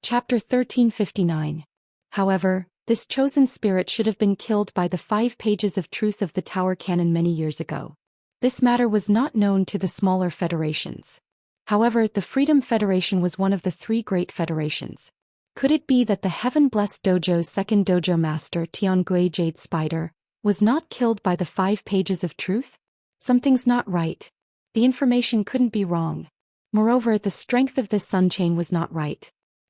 Chapter 1359. However, this chosen spirit should have been killed by the 5 pages of truth of the Tower Canon many years ago. This matter was not known to the smaller federations. However, the Freedom Federation was one of the 3 great federations. Could it be that the Heaven-Blessed Dojo's second dojo master Tiangui Jade Spider was not killed by the 5 pages of truth? Something's not right. The information couldn't be wrong. Moreover, the strength of this sun chain was not right.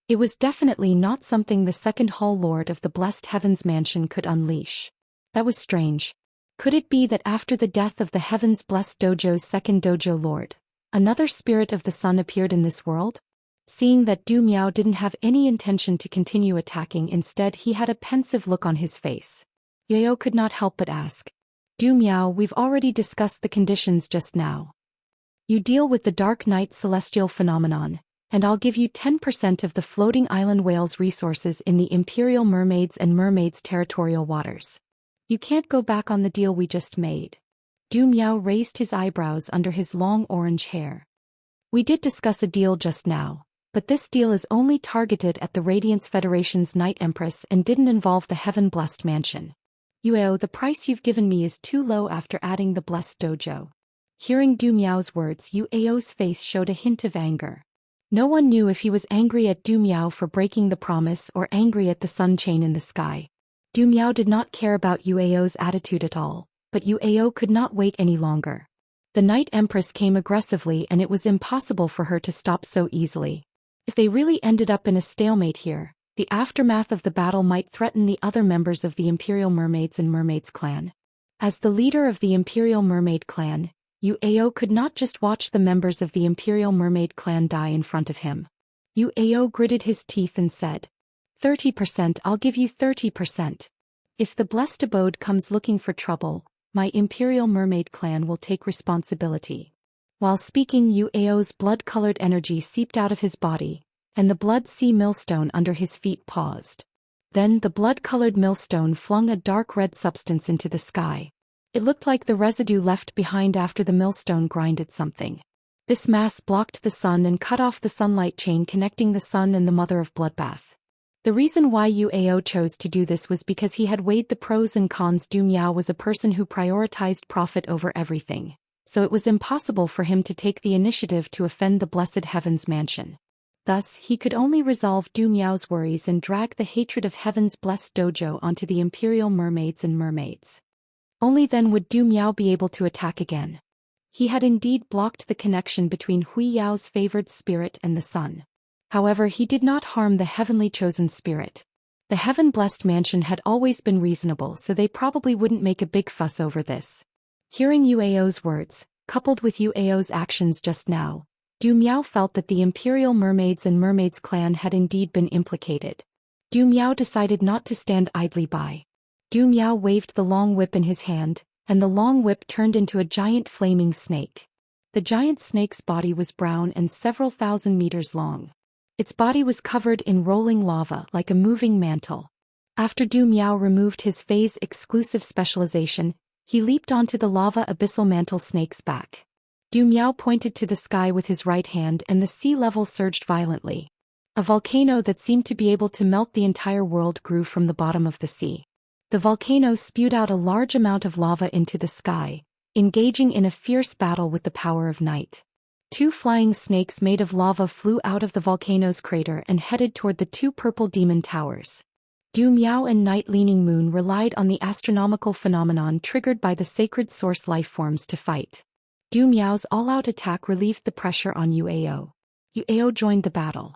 It was definitely not something the second Hall Lord of the Blessed Heavens Mansion could unleash. That was strange. Could it be that after the death of the Heavens Blessed Dojo's second dojo lord, another spirit of the sun appeared in this world? Seeing that Du Miao didn't have any intention to continue attacking, instead he had a pensive look on his face. Yao could not help but ask. Du Miao, we've already discussed the conditions just now. You deal with the Dark Night celestial phenomenon, and I'll give you 10% of the floating island whales' resources in the Imperial Mermaids and Mermaids' territorial waters. You can't go back on the deal we just made. Du Miao raised his eyebrows under his long orange hair. We did discuss a deal just now, but this deal is only targeted at the Radiance Federation's Night Empress and didn't involve the Heaven-Blessed Mansion. Yueo, the price you've given me is too low after adding the Blessed Dojo. Hearing Du Miao's words, Yueo's face showed a hint of anger. No one knew if he was angry at Du Miao for breaking the promise or angry at the sun chain in the sky. Du Miao did not care about Yueo's attitude at all, but Yueo could not wait any longer. The Night Empress came aggressively and it was impossible for her to stop so easily. If they really ended up in a stalemate here, the aftermath of the battle might threaten the other members of the Imperial Mermaids and Mermaids clan. As the leader of the Imperial Mermaid clan, Yueo could not just watch the members of the Imperial Mermaid clan die in front of him. Yueo gritted his teeth and said, 30%, I'll give you 30%. If the Blessed Abode comes looking for trouble, my Imperial Mermaid clan will take responsibility. While speaking, Yueo's blood-colored energy seeped out of his body, and the blood sea millstone under his feet paused. Then the blood-colored millstone flung a dark red substance into the sky. It looked like the residue left behind after the millstone grinded something. This mass blocked the sun and cut off the sunlight chain connecting the sun and the Mother of Bloodbath. The reason why Yueo chose to do this was because he had weighed the pros and cons. Du Miao was a person who prioritized profit over everything, so it was impossible for him to take the initiative to offend the Blessed Heavens Mansion. Thus, he could only resolve Du Miao's worries and drag the hatred of Heaven's Blessed Dojo onto the Imperial Mermaids and Mermaids. Only then would Du Miao be able to attack again. He had indeed blocked the connection between Hui Yao's favored spirit and the sun. However, he did not harm the heavenly chosen spirit. The Heaven-Blessed Mansion had always been reasonable, so they probably wouldn't make a big fuss over this. Hearing Yueo's words, coupled with Yueo's actions just now, Du Miao felt that the Imperial Mermaids and Mermaids clan had indeed been implicated. Du Miao decided not to stand idly by. Du Miao waved the long whip in his hand, and the long whip turned into a giant flaming snake. The giant snake's body was brown and several thousand meters long. Its body was covered in rolling lava like a moving mantle. After Du Miao removed his phase-exclusive specialization, he leaped onto the lava abyssal mantle snake's back. Du Miao pointed to the sky with his right hand and the sea level surged violently. A volcano that seemed to be able to melt the entire world grew from the bottom of the sea. The volcano spewed out a large amount of lava into the sky, engaging in a fierce battle with the power of night. 2 flying snakes made of lava flew out of the volcano's crater and headed toward the 2 purple demon towers. Du Miao and Night Leaning Moon relied on the astronomical phenomenon triggered by the sacred source lifeforms to fight. Du Miao's all-out attack relieved the pressure on Yueo. Yueo joined the battle.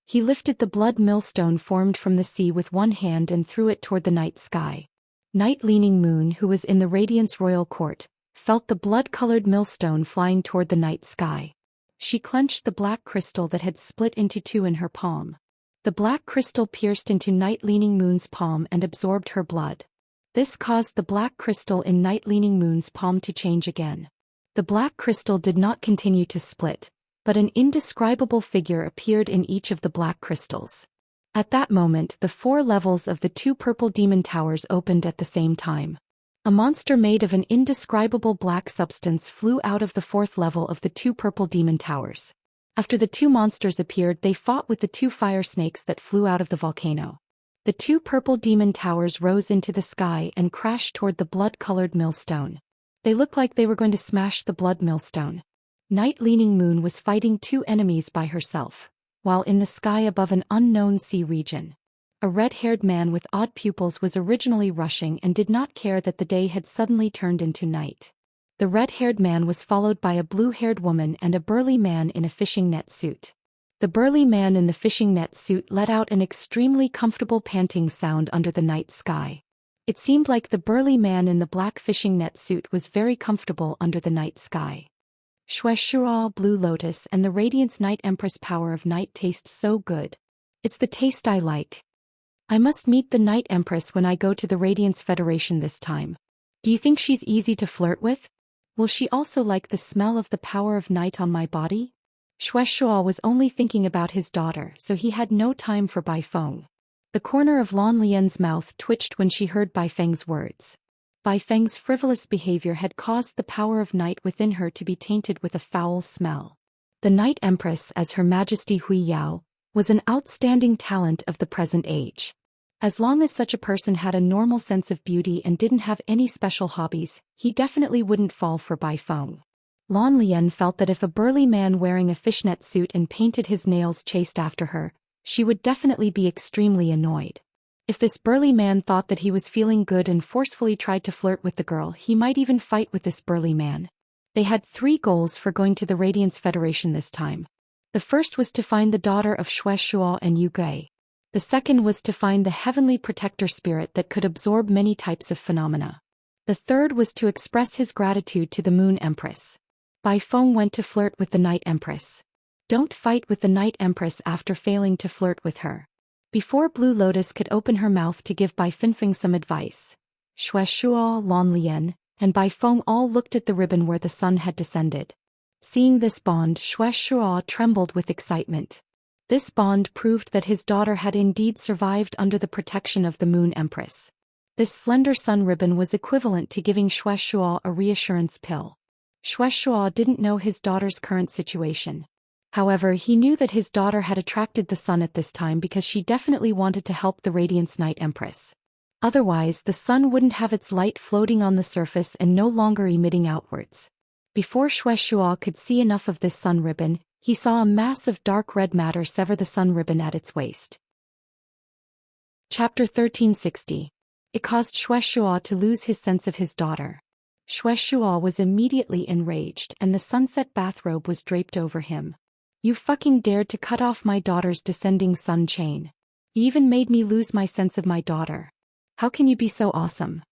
He lifted the blood millstone formed from the sea with one hand and threw it toward the night sky. Night Leaning Moon, who was in the Radiance Royal Court, felt the blood-colored millstone flying toward the night sky. She clenched the black crystal that had split into 2 in her palm. The black crystal pierced into Night Leaning Moon's palm and absorbed her blood. This caused the black crystal in Night Leaning Moon's palm to change again. The black crystal did not continue to split, but an indescribable figure appeared in each of the black crystals. At that moment, the 4 levels of the 2 purple demon towers opened at the same time. A monster made of an indescribable black substance flew out of the 4th level of the 2 purple demon towers. After the two monsters appeared, they fought with the two fire snakes that flew out of the volcano. The two purple demon towers rose into the sky and crashed toward the blood-colored millstone. They looked like they were going to smash the blood millstone. Night Leaning Moon was fighting two enemies by herself, while in the sky above an unknown sea region. A red-haired man with odd pupils was originally rushing and did not care that the day had suddenly turned into night. The red-haired man was followed by a blue-haired woman and a burly man in a fishing net suit. The burly man in the fishing net suit let out an extremely comfortable panting sound under the night sky. It seemed like the burly man in the black fishing net suit was very comfortable under the night sky. Xianxia Blue Lotus and the Radiance Night Empress Power of Night taste so good. It's the taste I like. I must meet the Night Empress when I go to the Radiance Federation this time. Do you think she's easy to flirt with? Will she also like the smell of the power of night on my body? Xianxia was only thinking about his daughter, so he had no time for Bai Feng. The corner of Lan Lian's mouth twitched when she heard Bai Feng's words. Bai Feng's frivolous behavior had caused the power of night within her to be tainted with a foul smell. The Night Empress, as Her Majesty Hui Yao, was an outstanding talent of the present age. As long as such a person had a normal sense of beauty and didn't have any special hobbies, he definitely wouldn't fall for Bai Feng. Lan Lian felt that if a burly man wearing a fishnet suit and painted his nails chased after her, she would definitely be extremely annoyed. If this burly man thought that he was feeling good and forcefully tried to flirt with the girl, he might even fight with this burly man. They had 3 goals for going to the Radiance Federation this time. The first was to find the daughter of Xianxia and Yu Gui. The second was to find the heavenly protector spirit that could absorb many types of phenomena. The third was to express his gratitude to the Moon Empress. Bai Feng went to flirt with the Night Empress. Don't fight with the Night Empress after failing to flirt with her. Before Blue Lotus could open her mouth to give Bai Fengfeng some advice, Xianxia, Lan Lian, and Bai Feng all looked at the ribbon where the sun had descended. Seeing this bond, Xianxia trembled with excitement. This bond proved that his daughter had indeed survived under the protection of the Moon Empress. This slender sun ribbon was equivalent to giving Xianxia a reassurance pill. Xianxia didn't know his daughter's current situation. However, he knew that his daughter had attracted the sun at this time because she definitely wanted to help the Radiance Night Empress. Otherwise, the sun wouldn't have its light floating on the surface and no longer emitting outwards. Before Xianxia could see enough of this sun ribbon, he saw a mass of dark red matter sever the sun ribbon at its waist. Chapter 1360. It caused Xianxia to lose his sense of his daughter. Xianxia was immediately enraged and the sunset bathrobe was draped over him. You fucking dared to cut off my daughter's descending sun chain. You even made me lose my sense of my daughter. How can you be so awesome?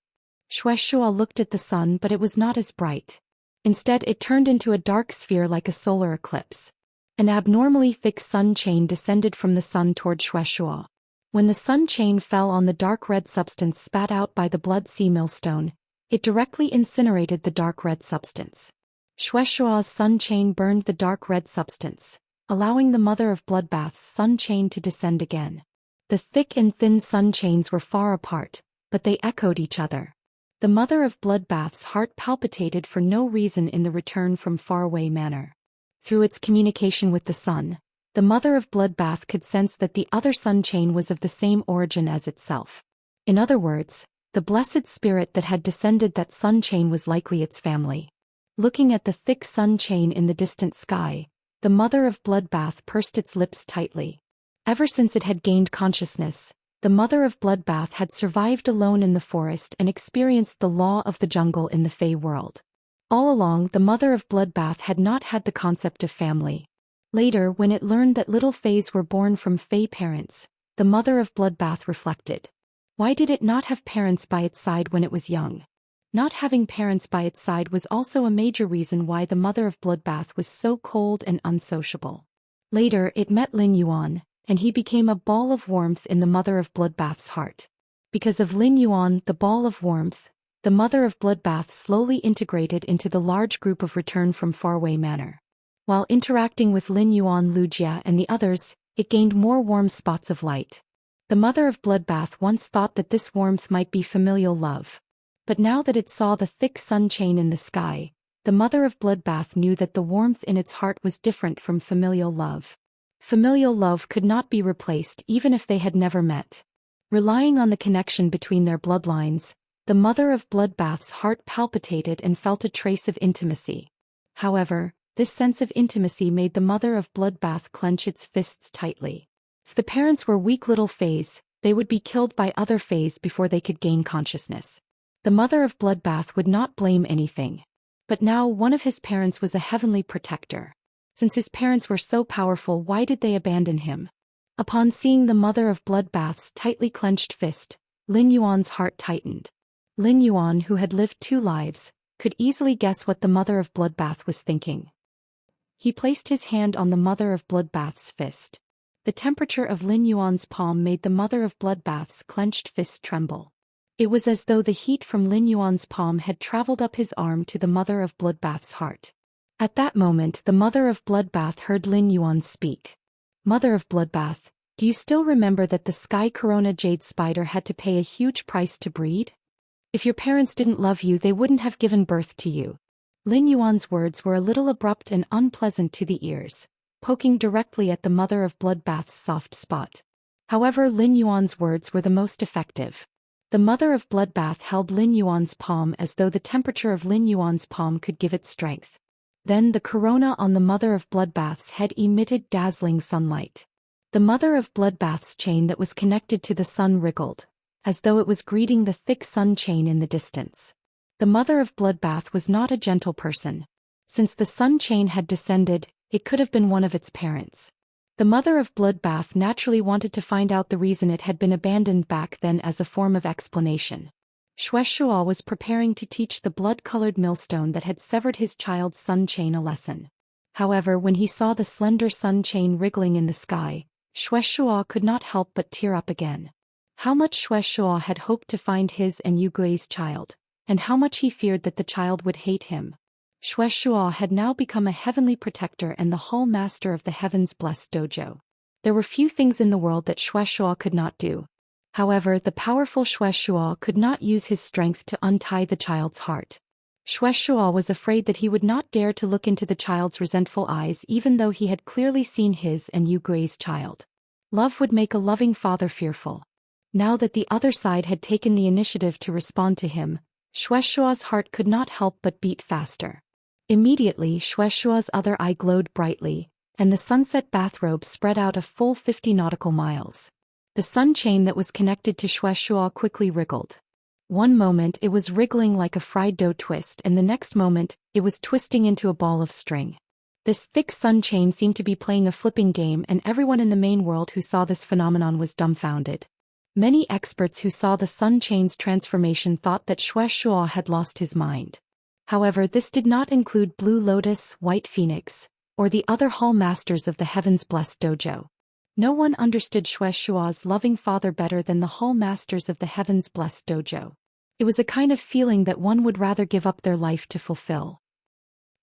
Xianxia looked at the sun, but it was not as bright. Instead, it turned into a dark sphere like a solar eclipse. An abnormally thick sun chain descended from the sun toward Xianxia. When the sun chain fell on the dark red substance spat out by the blood sea millstone, it directly incinerated the dark red substance. Xianxia's sun chain burned the dark red substance, allowing the Mother of Bloodbath's sun chain to descend again. The thick and thin sun chains were far apart, but they echoed each other. The Mother of Bloodbath's heart palpitated for no reason in the return from faraway manor. Through its communication with the sun, the Mother of Bloodbath could sense that the other sun chain was of the same origin as itself. In other words, the blessed spirit that had descended that sun chain was likely its family. Looking at the thick sun chain in the distant sky, the Mother of Bloodbath pursed its lips tightly. Ever since it had gained consciousness, the Mother of Bloodbath had survived alone in the forest and experienced the law of the jungle in the Fey world. All along, the Mother of Bloodbath had not had the concept of family. Later, when it learned that little Feys were born from Fey parents, the Mother of Bloodbath reflected. Why did it not have parents by its side when it was young? Not having parents by its side was also a major reason why the Mother of Bloodbath was so cold and unsociable. Later, it met Lin Yuan, and he became a ball of warmth in the Mother of Bloodbath's heart. Because of Lin Yuan, the ball of warmth, the Mother of Bloodbath slowly integrated into the large group of Return from Faraway Manor. While interacting with Lin Yuan, Lujia, and the others, it gained more warm spots of light. The Mother of Bloodbath once thought that this warmth might be familial love. But now that it saw the thick sun chain in the sky, the mother of Bloodbath knew that the warmth in its heart was different from familial love. Familial love could not be replaced even if they had never met. Relying on the connection between their bloodlines, the mother of Bloodbath's heart palpitated and felt a trace of intimacy. However, this sense of intimacy made the mother of Bloodbath clench its fists tightly. If the parents were weak little fays, they would be killed by other fays before they could gain consciousness. The mother of Bloodbath would not blame anything. But now one of his parents was a heavenly protector. Since his parents were so powerful, why did they abandon him? Upon seeing the mother of Bloodbath's tightly clenched fist, Lin Yuan's heart tightened. Lin Yuan, who had lived 2 lives, could easily guess what the mother of Bloodbath was thinking. He placed his hand on the mother of Bloodbath's fist. The temperature of Lin Yuan's palm made the mother of Bloodbath's clenched fist tremble. It was as though the heat from Lin Yuan's palm had traveled up his arm to the mother of Bloodbath's heart. At that moment, the mother of Bloodbath heard Lin Yuan speak. "Mother of Bloodbath, do you still remember that the Sky Corona Jade Spider had to pay a huge price to breed? If your parents didn't love you, they wouldn't have given birth to you." Lin Yuan's words were a little abrupt and unpleasant to the ears, poking directly at the mother of Bloodbath's soft spot. However, Lin Yuan's words were the most effective. The mother of Bloodbath held Lin Yuan's palm as though the temperature of Lin Yuan's palm could give it strength. Then the corona on the mother of Bloodbath's head emitted dazzling sunlight. The mother of Bloodbath's chain that was connected to the sun wriggled, as though it was greeting the thick sun chain in the distance. The mother of Bloodbath was not a gentle person. Since the sun chain had descended, it could have been one of its parents. The mother of Bloodbath naturally wanted to find out the reason it had been abandoned back then as a form of explanation. Xianxia was preparing to teach the blood-colored millstone that had severed his child's sun chain a lesson. However, when he saw the slender sun chain wriggling in the sky, Xianxia could not help but tear up again. How much Xianxia had hoped to find his and Yugui's child, and how much he feared that the child would hate him. Xianxia had now become a heavenly protector and the hall master of the heavens blessed dojo. There were few things in the world that Xianxia could not do. However, the powerful Xianxia could not use his strength to untie the child's heart. Xianxia was afraid that he would not dare to look into the child's resentful eyes even though he had clearly seen his and Yugui's child. Love would make a loving father fearful. Now that the other side had taken the initiative to respond to him, Xianxia's heart could not help but beat faster. Immediately, Xianxia's other eye glowed brightly, and the sunset bathrobe spread out a full 50 nautical miles. The sun chain that was connected to Xianxia quickly wriggled. One moment it was wriggling like a fried dough twist, and the next moment, it was twisting into a ball of string. This thick sun chain seemed to be playing a flipping game, and everyone in the main world who saw this phenomenon was dumbfounded. Many experts who saw the sun chain's transformation thought that Xianxia had lost his mind. However, this did not include Blue Lotus, White Phoenix, or the other hall masters of the Heavens Blessed Dojo. No one understood Xianxia's loving father better than the hall masters of the Heavens Blessed Dojo. It was a kind of feeling that one would rather give up their life to fulfill.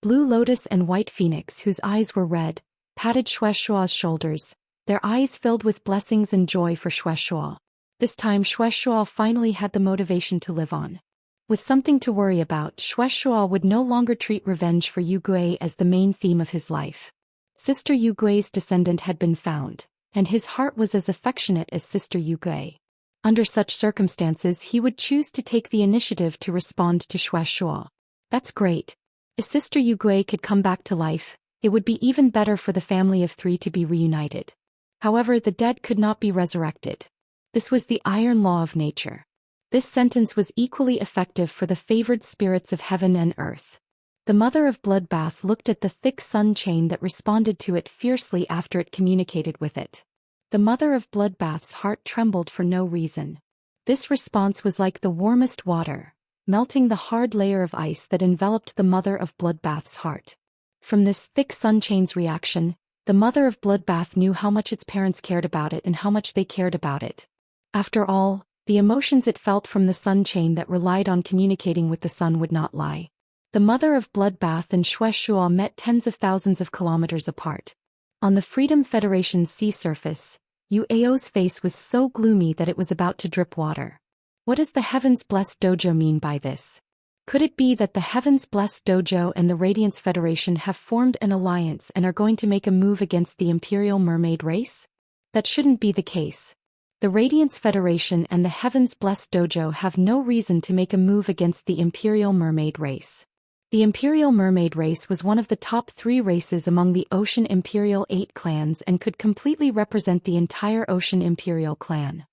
Blue Lotus and White Phoenix, whose eyes were red, patted Xianxia's shoulders, their eyes filled with blessings and joy for Xianxia. This time Xianxia finally had the motivation to live on. With something to worry about, Xianxia would no longer treat revenge for Yugui as the main theme of his life. Sister Yugui's descendant had been found, and his heart was as affectionate as Sister Yugui. Under such circumstances, he would choose to take the initiative to respond to Xianxia. That's great. If Sister Yugui could come back to life, it would be even better for the family of 3 to be reunited. However, the dead could not be resurrected. This was the iron law of nature. This sentence was equally effective for the favored spirits of heaven and earth. The mother of Bloodbath looked at the thick sun chain that responded to it fiercely after it communicated with it. The mother of Bloodbath's heart trembled for no reason. This response was like the warmest water, melting the hard layer of ice that enveloped the mother of Bloodbath's heart. From this thick sun chain's reaction, the mother of Bloodbath knew how much its parents cared about it and how much they cared about it. After all, the emotions it felt from the sun chain that relied on communicating with the sun would not lie. The mother of Bloodbath and Xianxia met tens of thousands of kilometers apart. On the Freedom Federation's sea surface, Yueo's face was so gloomy that it was about to drip water. What does the Heavens Blessed Dojo mean by this? Could it be that the Heavens Blessed Dojo and the Radiance Federation have formed an alliance and are going to make a move against the Imperial Mermaid race? That shouldn't be the case. The Radiance Federation and the Heavens Blessed Dojo have no reason to make a move against the Imperial Mermaid race. The Imperial Mermaid race was one of the top 3 races among the Ocean Imperial 8 clans and could completely represent the entire Ocean Imperial clan.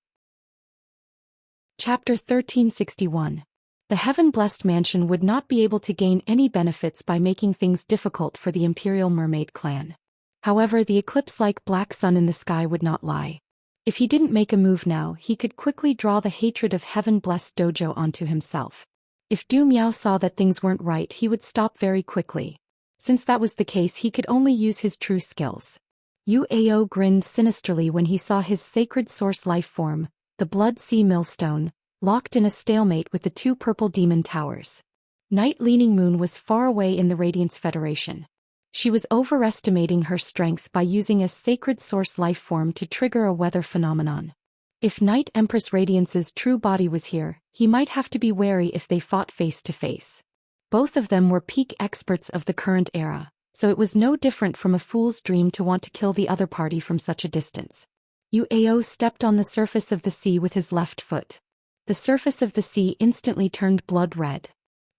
Chapter 1361. The Heaven-Blessed Mansion would not be able to gain any benefits by making things difficult for the Imperial Mermaid clan. However, the eclipse-like black sun in the sky would not lie. If he didn't make a move now, he could quickly draw the hatred of Heaven-Blessed Dojo onto himself. If Du Miao saw that things weren't right, he would stop very quickly. Since that was the case, he could only use his true skills. Yu Ao grinned sinisterly when he saw his sacred source life form, the Blood Sea Millstone, locked in a stalemate with the 2 purple demon towers. Night Leaning Moon was far away in the Radiance Federation. She was overestimating her strength by using a sacred source life form to trigger a weather phenomenon. If Night Empress Radiance's true body was here, he might have to be wary if they fought face to face. Both of them were peak experts of the current era, so it was no different from a fool's dream to want to kill the other party from such a distance. Yu Ao stepped on the surface of the sea with his left foot. The surface of the sea instantly turned blood red.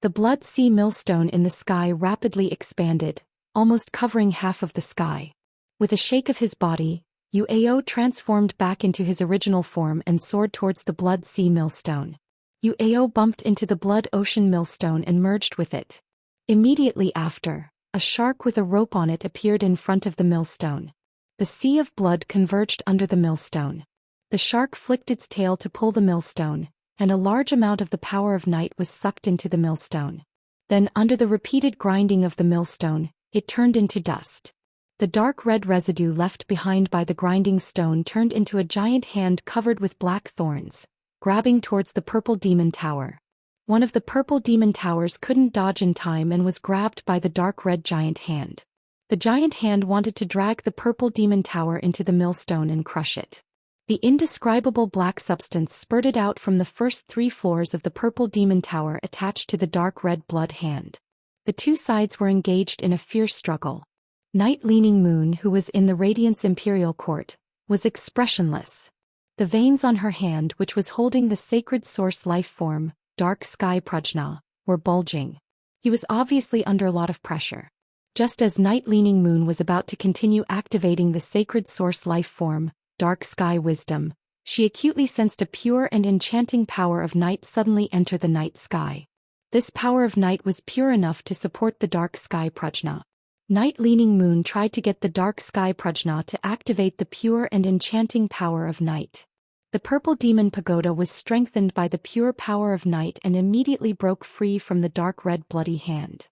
The Blood Sea Millstone in the sky rapidly expanded, almost covering half of the sky. With a shake of his body, Yu Ao transformed back into his original form and soared towards the Blood Sea Millstone. Yu Ao bumped into the Blood Ocean Millstone and merged with it. Immediately after, a shark with a rope on it appeared in front of the millstone. The sea of blood converged under the millstone. The shark flicked its tail to pull the millstone, and a large amount of the power of night was sucked into the millstone. Then, under the repeated grinding of the millstone, it turned into dust. The dark red residue left behind by the grinding stone turned into a giant hand covered with black thorns, grabbing towards the purple demon tower. One of the purple demon towers couldn't dodge in time and was grabbed by the dark red giant hand. The giant hand wanted to drag the purple demon tower into the millstone and crush it. The indescribable black substance spurted out from the first 3 floors of the purple demon tower attached to the dark red blood hand. The 2 sides were engaged in a fierce struggle. Night Leaning Moon, who was in the Radiance Imperial Court, was expressionless. The veins on her hand, which was holding the sacred source life form, Dark Sky Prajna, were bulging. He was obviously under a lot of pressure. Just as Night Leaning Moon was about to continue activating the sacred source life form, Dark Sky Wisdom, she acutely sensed a pure and enchanting power of night suddenly enter the night sky. This power of night was pure enough to support the Dark Sky Prajna. Night Leaning Moon tried to get the Dark Sky Prajna to activate the pure and enchanting power of night. The purple demon pagoda was strengthened by the pure power of night and immediately broke free from the dark red bloody hand.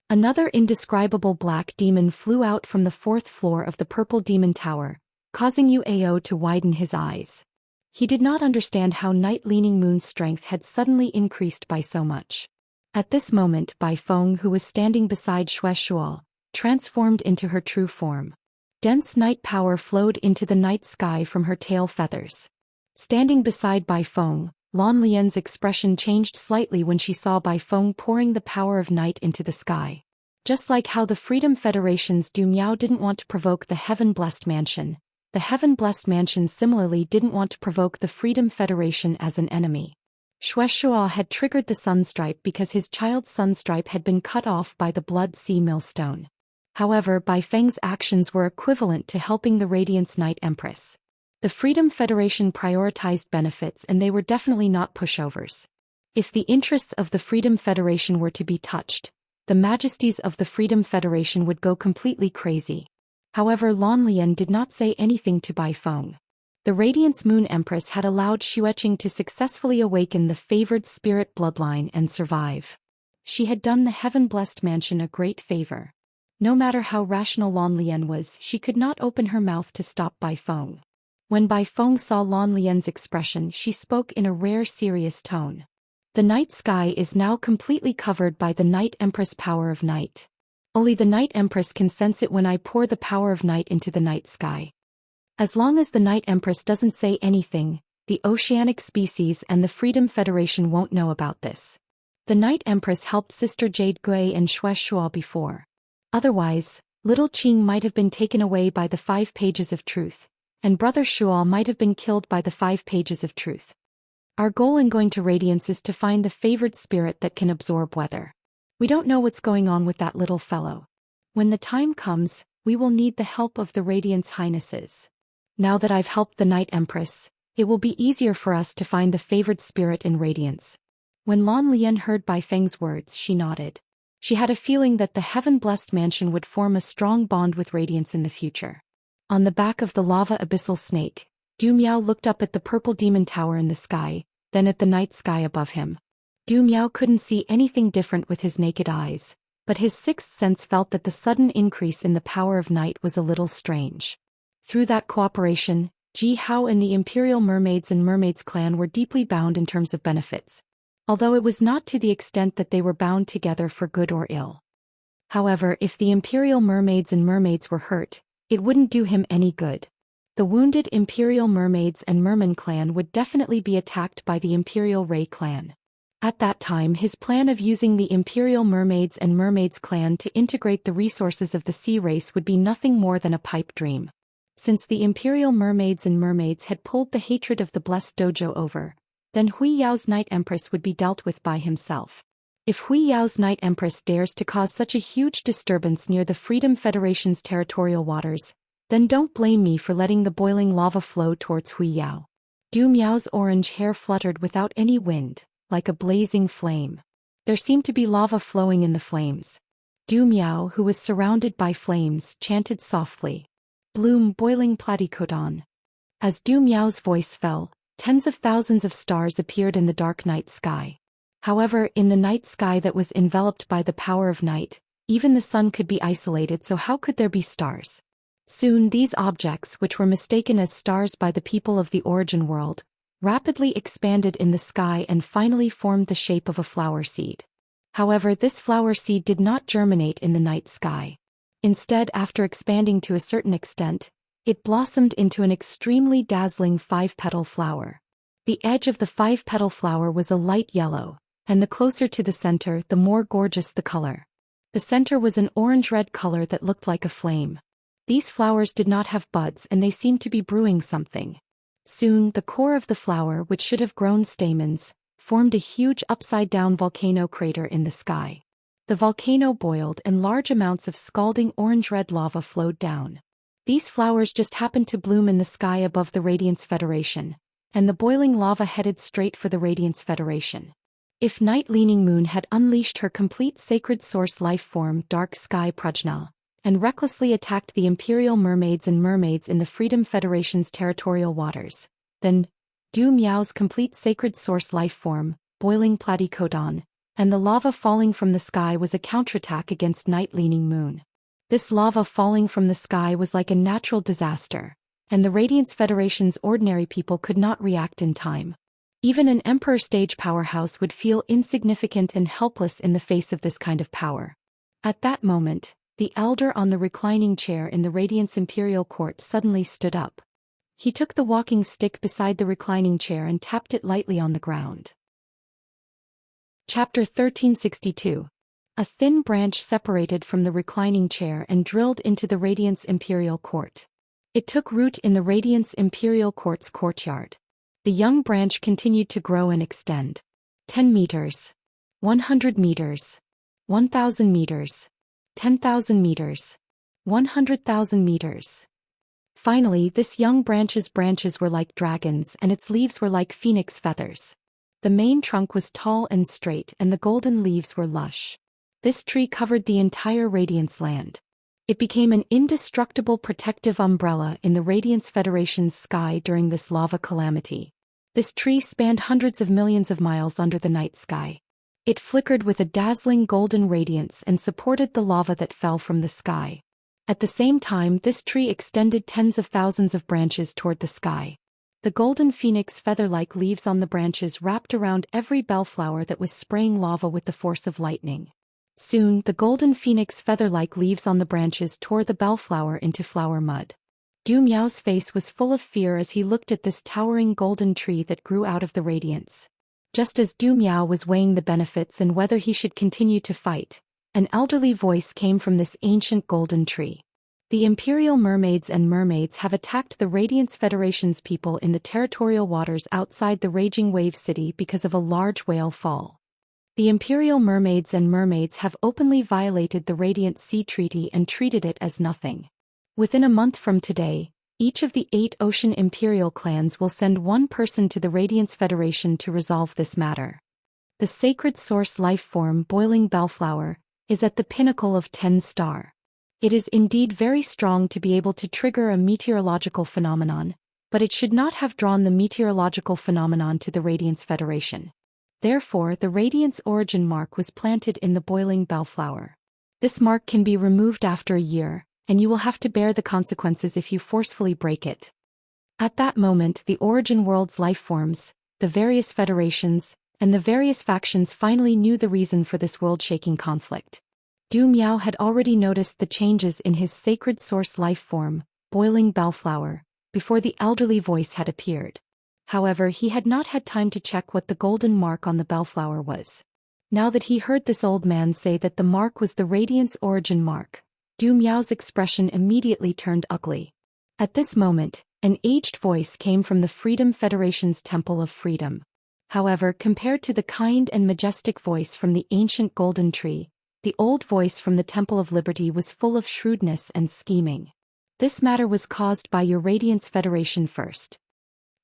Another indescribable black demon flew out from the 4th floor of the purple demon tower, causing Yu Ao to widen his eyes. He did not understand how Night Leaning Moon's strength had suddenly increased by so much. At this moment, Bai Feng, who was standing beside Xue Shuo, transformed into her true form. Dense night power flowed into the night sky from her tail feathers. Standing beside Bai Feng, Lan Lian's expression changed slightly when she saw Bai Feng pouring the power of night into the sky. Just like how the Freedom Federation's Du Miao didn't want to provoke the Heaven-Blessed Mansion, the Heaven-Blessed Mansion similarly didn't want to provoke the Freedom Federation as an enemy. Xue Shuo had triggered the Sunstripe because his child's Sunstripe had been cut off by the Blood Sea Millstone. However, Bai Feng's actions were equivalent to helping the Radiance Night Empress. The Freedom Federation prioritized benefits and they were definitely not pushovers. If the interests of the Freedom Federation were to be touched, the majesties of the Freedom Federation would go completely crazy. However, Lan Lian did not say anything to Bai Feng. The Radiance Moon Empress had allowed Xueqing to successfully awaken the favored spirit bloodline and survive. She had done the Heaven-Blessed Mansion a great favor. No matter how rational Lan Lian was, she could not open her mouth to stop Bai Feng. When Bai Feng saw Lan Lian's expression, she spoke in a rare serious tone. The night sky is now completely covered by the Night Empress power of night. Only the Night Empress can sense it when I pour the power of night into the night sky. As long as the Night Empress doesn't say anything, the oceanic species and the Freedom Federation won't know about this. The Night Empress helped Sister Jade Gui and Xue Shuo before. Otherwise, little Qing might have been taken away by the 5 pages of truth, and Brother Shuo might have been killed by the 5 pages of truth. Our goal in going to Radiance is to find the favored spirit that can absorb weather. We don't know what's going on with that little fellow. When the time comes, we will need the help of the Radiance Highnesses. Now that I've helped the Night Empress, it will be easier for us to find the favored spirit in Radiance. When Lan Lian heard Bai Feng's words, she nodded. She had a feeling that the heaven-blessed mansion would form a strong bond with Radiance in the future. On the back of the lava abyssal snake, Du Miao looked up at the purple demon tower in the sky, then at the night sky above him. Du Miao couldn't see anything different with his naked eyes, but his sixth sense felt that the sudden increase in the power of night was a little strange. Through that cooperation, Ji Hao and the Imperial Mermaids and Mermaids clan were deeply bound in terms of benefits, although it was not to the extent that they were bound together for good or ill. However, if the Imperial Mermaids and Mermaids were hurt, it wouldn't do him any good. The wounded Imperial Mermaids and Merman clan would definitely be attacked by the Imperial Ray clan. At that time, his plan of using the Imperial Mermaids and Mermaids clan to integrate the resources of the sea race would be nothing more than a pipe dream. Since the Imperial Mermaids and Mermaids had pulled the hatred of the Blessed Dojo over, then Hui Yao's Night Empress would be dealt with by himself. If Hui Yao's Night Empress dares to cause such a huge disturbance near the Freedom Federation's territorial waters, then don't blame me for letting the boiling lava flow towards Hui Yao. Du Miao's orange hair fluttered without any wind, like a blazing flame. There seemed to be lava flowing in the flames. Du Miao, who was surrounded by flames, chanted softly, "Bloom boiling platycodon." As Du Miao's voice fell, tens of thousands of stars appeared in the dark night sky. However, in the night sky that was enveloped by the power of night, even the sun could be isolated, so how could there be stars? Soon these objects, which were mistaken as stars by the people of the origin world, rapidly expanded in the sky and finally formed the shape of a flower seed. However, this flower seed did not germinate in the night sky. Instead, after expanding to a certain extent, it blossomed into an extremely dazzling 5-petal flower. The edge of the 5-petal flower was a light yellow, and the closer to the center, the more gorgeous the color. The center was an orange-red color that looked like a flame. These flowers did not have buds and they seemed to be brewing something. Soon, the core of the flower, which should have grown stamens, formed a huge upside-down volcano crater in the sky. The volcano boiled and large amounts of scalding orange-red lava flowed down. These flowers just happened to bloom in the sky above the Radiance Federation, and the boiling lava headed straight for the Radiance Federation. If Night Leaning Moon had unleashed her complete sacred source life form, Dark Sky Prajna, and recklessly attacked the Imperial Mermaids and Mermaids in the Freedom Federation's territorial waters, then Du Miao's complete sacred source life form, Boiling Platycodon, and the lava falling from the sky was a counterattack against Night Leaning Moon. This lava falling from the sky was like a natural disaster, and the Radiance Federation's ordinary people could not react in time. Even an Emperor stage powerhouse would feel insignificant and helpless in the face of this kind of power. At that moment, the elder on the reclining chair in the Radiance Imperial Court suddenly stood up. He took the walking stick beside the reclining chair and tapped it lightly on the ground. Chapter 1362. A thin branch separated from the reclining chair and drilled into the Radiance Imperial Court. It took root in the Radiance Imperial Court's courtyard. The young branch continued to grow and extend. 10 meters. 100 meters. 1,000 meters. 10,000 meters. 100,000 meters. Finally, this young branch's branches were like dragons and its leaves were like phoenix feathers. The main trunk was tall and straight and the golden leaves were lush. This tree covered the entire Radiance land. It became an indestructible protective umbrella in the Radiance Federation's sky during this lava calamity. This tree spanned hundreds of millions of miles under the night sky. It flickered with a dazzling golden radiance and supported the lava that fell from the sky. At the same time, this tree extended tens of thousands of branches toward the sky. The golden phoenix feather-like leaves on the branches wrapped around every bellflower that was spraying lava with the force of lightning. Soon, the golden phoenix feather-like leaves on the branches tore the bellflower into flower mud. Du Miao's face was full of fear as he looked at this towering golden tree that grew out of the radiance. Just as Du Miao was weighing the benefits and whether he should continue to fight, an elderly voice came from this ancient golden tree. The Imperial Mermaids and Mermaids have attacked the Radiance Federation's people in the territorial waters outside the Raging Wave City because of a large whale fall. The Imperial Mermaids and Mermaids have openly violated the Radiant Sea Treaty and treated it as nothing. Within a month from today, each of the 8 Ocean Imperial clans will send one person to the Radiance Federation to resolve this matter. The sacred source life form Boiling Bellflower is at the pinnacle of 10 star. It is indeed very strong to be able to trigger a meteorological phenomenon, but it should not have drawn the meteorological phenomenon to the Radiance Federation. Therefore, the Radiance origin mark was planted in the Boiling Bellflower. This mark can be removed after a year, and you will have to bear the consequences if you forcefully break it. At that moment, the origin world's life forms, the various federations, and the various factions finally knew the reason for this world-shaking conflict. Du Miao had already noticed the changes in his sacred source life form, Boiling Bellflower, before the elderly voice had appeared. However, he had not had time to check what the golden mark on the bellflower was. Now that he heard this old man say that the mark was the Radiance origin mark, Du Miao's expression immediately turned ugly. At this moment, an aged voice came from the Freedom Federation's Temple of Freedom. However, compared to the kind and majestic voice from the ancient golden tree, the old voice from the Temple of Liberty was full of shrewdness and scheming. This matter was caused by your Radiance Federation first.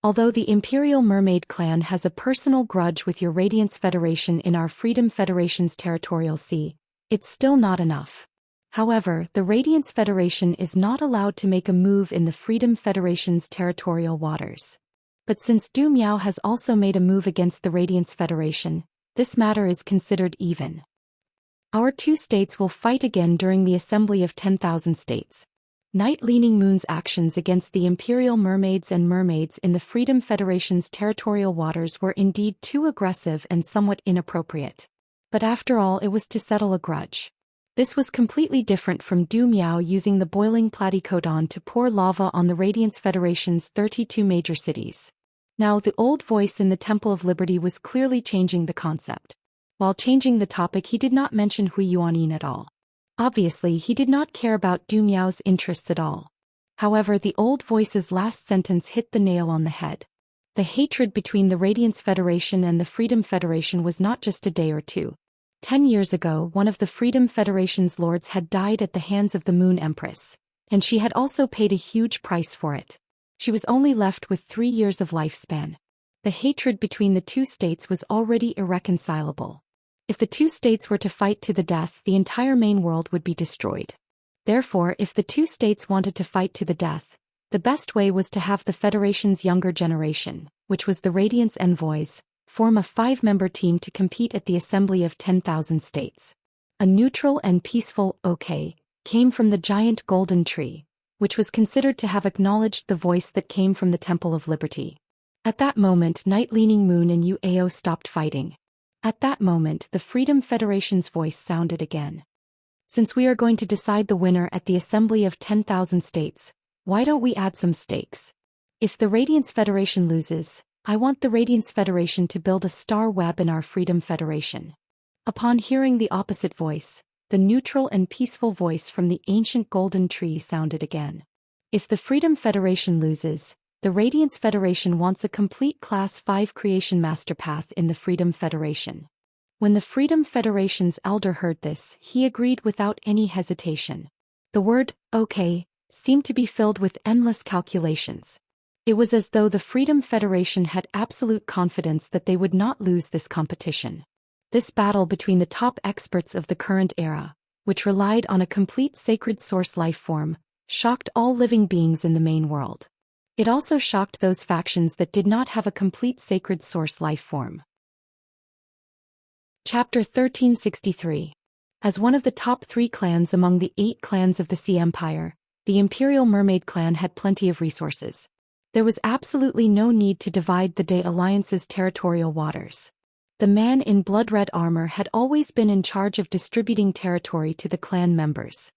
Although the Imperial Mermaid clan has a personal grudge with your Radiance Federation in our Freedom Federation's territorial sea, it's still not enough. However, the Radiance Federation is not allowed to make a move in the Freedom Federation's territorial waters. But since Du Miao has also made a move against the Radiance Federation, this matter is considered even. Our 2 states will fight again during the Assembly of 10,000 States. Night Leaning Moon's actions against the Imperial Mermaids and Mermaids in the Freedom Federation's territorial waters were indeed too aggressive and somewhat inappropriate. But after all, it was to settle a grudge. This was completely different from Du Miao using the boiling platycodon to pour lava on the Radiance Federation's 32 major cities. Now the old voice in the Temple of Liberty was clearly changing the concept. While changing the topic, he did not mention Hui Yuanyin at all. Obviously, he did not care about Du Miao's interests at all. However, the old voice's last sentence hit the nail on the head. The hatred between the Radiance Federation and the Freedom Federation was not just a day or two. 10 years ago, one of the Freedom Federation's lords had died at the hands of the Moon Empress, and she had also paid a huge price for it. She was only left with 3 years of lifespan. The hatred between the 2 states was already irreconcilable. If the 2 states were to fight to the death, the entire main world would be destroyed. Therefore, if the 2 states wanted to fight to the death, the best way was to have the Federation's younger generation, which was the Radiance Envoys, form a 5-member team to compete at the Assembly of 10,000 States. A neutral and peaceful "okay" came from the giant golden tree, which was considered to have acknowledged the voice that came from the Temple of Liberty. At that moment, Night Leaning Moon and UAO stopped fighting. At that moment, the Freedom Federation's voice sounded again. Since we are going to decide the winner at the Assembly of 10,000 States, why don't we add some stakes? If the Radiance Federation loses, I want the Radiance Federation to build a star web in our Freedom Federation. Upon hearing the opposite voice, the neutral and peaceful voice from the ancient golden tree sounded again. If the Freedom Federation loses, the Radiance Federation wants a complete Class 5 creation master path in the Freedom Federation. When the Freedom Federation's elder heard this, he agreed without any hesitation. The word "okay" seemed to be filled with endless calculations. It was as though the Freedom Federation had absolute confidence that they would not lose this competition. This battle between the top experts of the current era, which relied on a complete sacred source life form, shocked all living beings in the main world. It also shocked those factions that did not have a complete sacred source life form. Chapter 1363. As one of the top 3 clans among the 8 clans of the Sea Empire, the Imperial Mermaid clan had plenty of resources. There was absolutely no need to divide the Day Alliance's territorial waters. The man in blood-red armor had always been in charge of distributing territory to the clan members.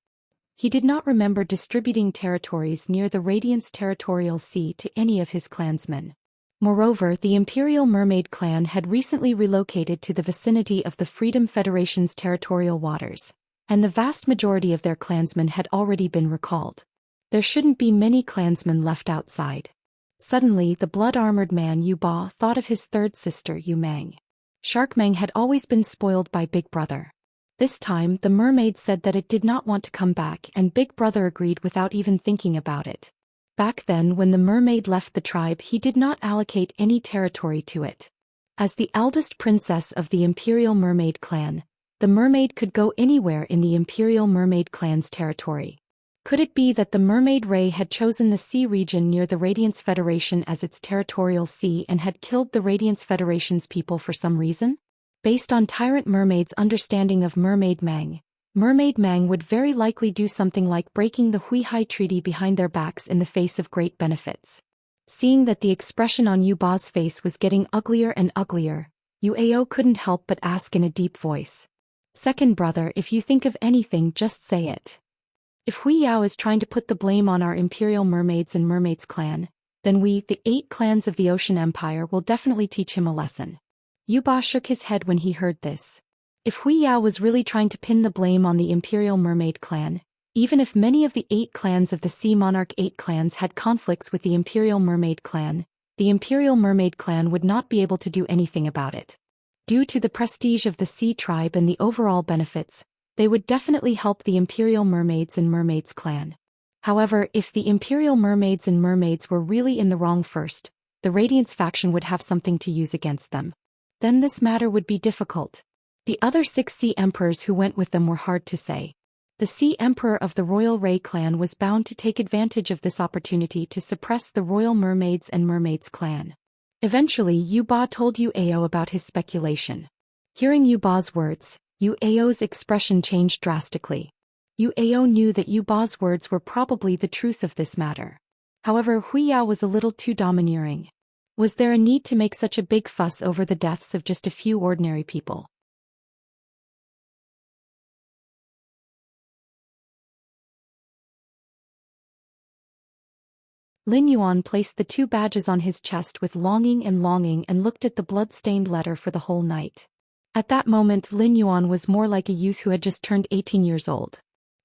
He did not remember distributing territories near the Radiance territorial sea to any of his clansmen. Moreover, the Imperial Mermaid clan had recently relocated to the vicinity of the Freedom Federation's territorial waters, and the vast majority of their clansmen had already been recalled. There shouldn't be many clansmen left outside. Suddenly, the blood-armored man Yu Ba thought of his third sister Yu Mang. Shark Mang had always been spoiled by Big Brother. This time, the mermaid said that it did not want to come back, and Big Brother agreed without even thinking about it. Back then, when the mermaid left the tribe, he did not allocate any territory to it. As the eldest princess of the Imperial Mermaid clan, the mermaid could go anywhere in the Imperial Mermaid clan's territory. Could it be that the mermaid Ray had chosen the sea region near the Radiance Federation as its territorial sea and had killed the Radiance Federation's people for some reason? Based on Tyrant Mermaid's understanding of Mermaid Mang would very likely do something like breaking the Huihai Treaty behind their backs in the face of great benefits. Seeing that the expression on Yu Ba's face was getting uglier and uglier, Yu Ao couldn't help but ask in a deep voice. "Second brother, if you think of anything, just say it. If Hui Yao is trying to put the blame on our Imperial Mermaids and Mermaids clan, then we, the 8 clans of the Ocean Empire, will definitely teach him a lesson." Yu Ba shook his head when he heard this. If Hui Yao was really trying to pin the blame on the Imperial Mermaid clan, even if many of the 8 clans of the Sea Monarch 8 clans had conflicts with the Imperial Mermaid clan, the Imperial Mermaid clan would not be able to do anything about it. Due to the prestige of the Sea tribe and the overall benefits, they would definitely help the Imperial Mermaids and Mermaids clan. However, if the Imperial Mermaids and Mermaids were really in the wrong first, the Radiance faction would have something to use against them. Then this matter would be difficult. The other 6 Sea Emperors who went with them were hard to say. The Sea Emperor of the Royal Ray clan was bound to take advantage of this opportunity to suppress the Royal Mermaids and Mermaids clan. Eventually, Yu Ba told Yu Ao about his speculation. Hearing Yu Ba's words, Yu Ao's expression changed drastically. Yu Ao knew that Yu Ba's words were probably the truth of this matter. However, Hui Yao was a little too domineering. Was there a need to make such a big fuss over the deaths of just a few ordinary people? Lin Yuan placed the 2 badges on his chest with longing and looked at the blood-stained letter for the whole night. At that moment, Lin Yuan was more like a youth who had just turned 18 years old.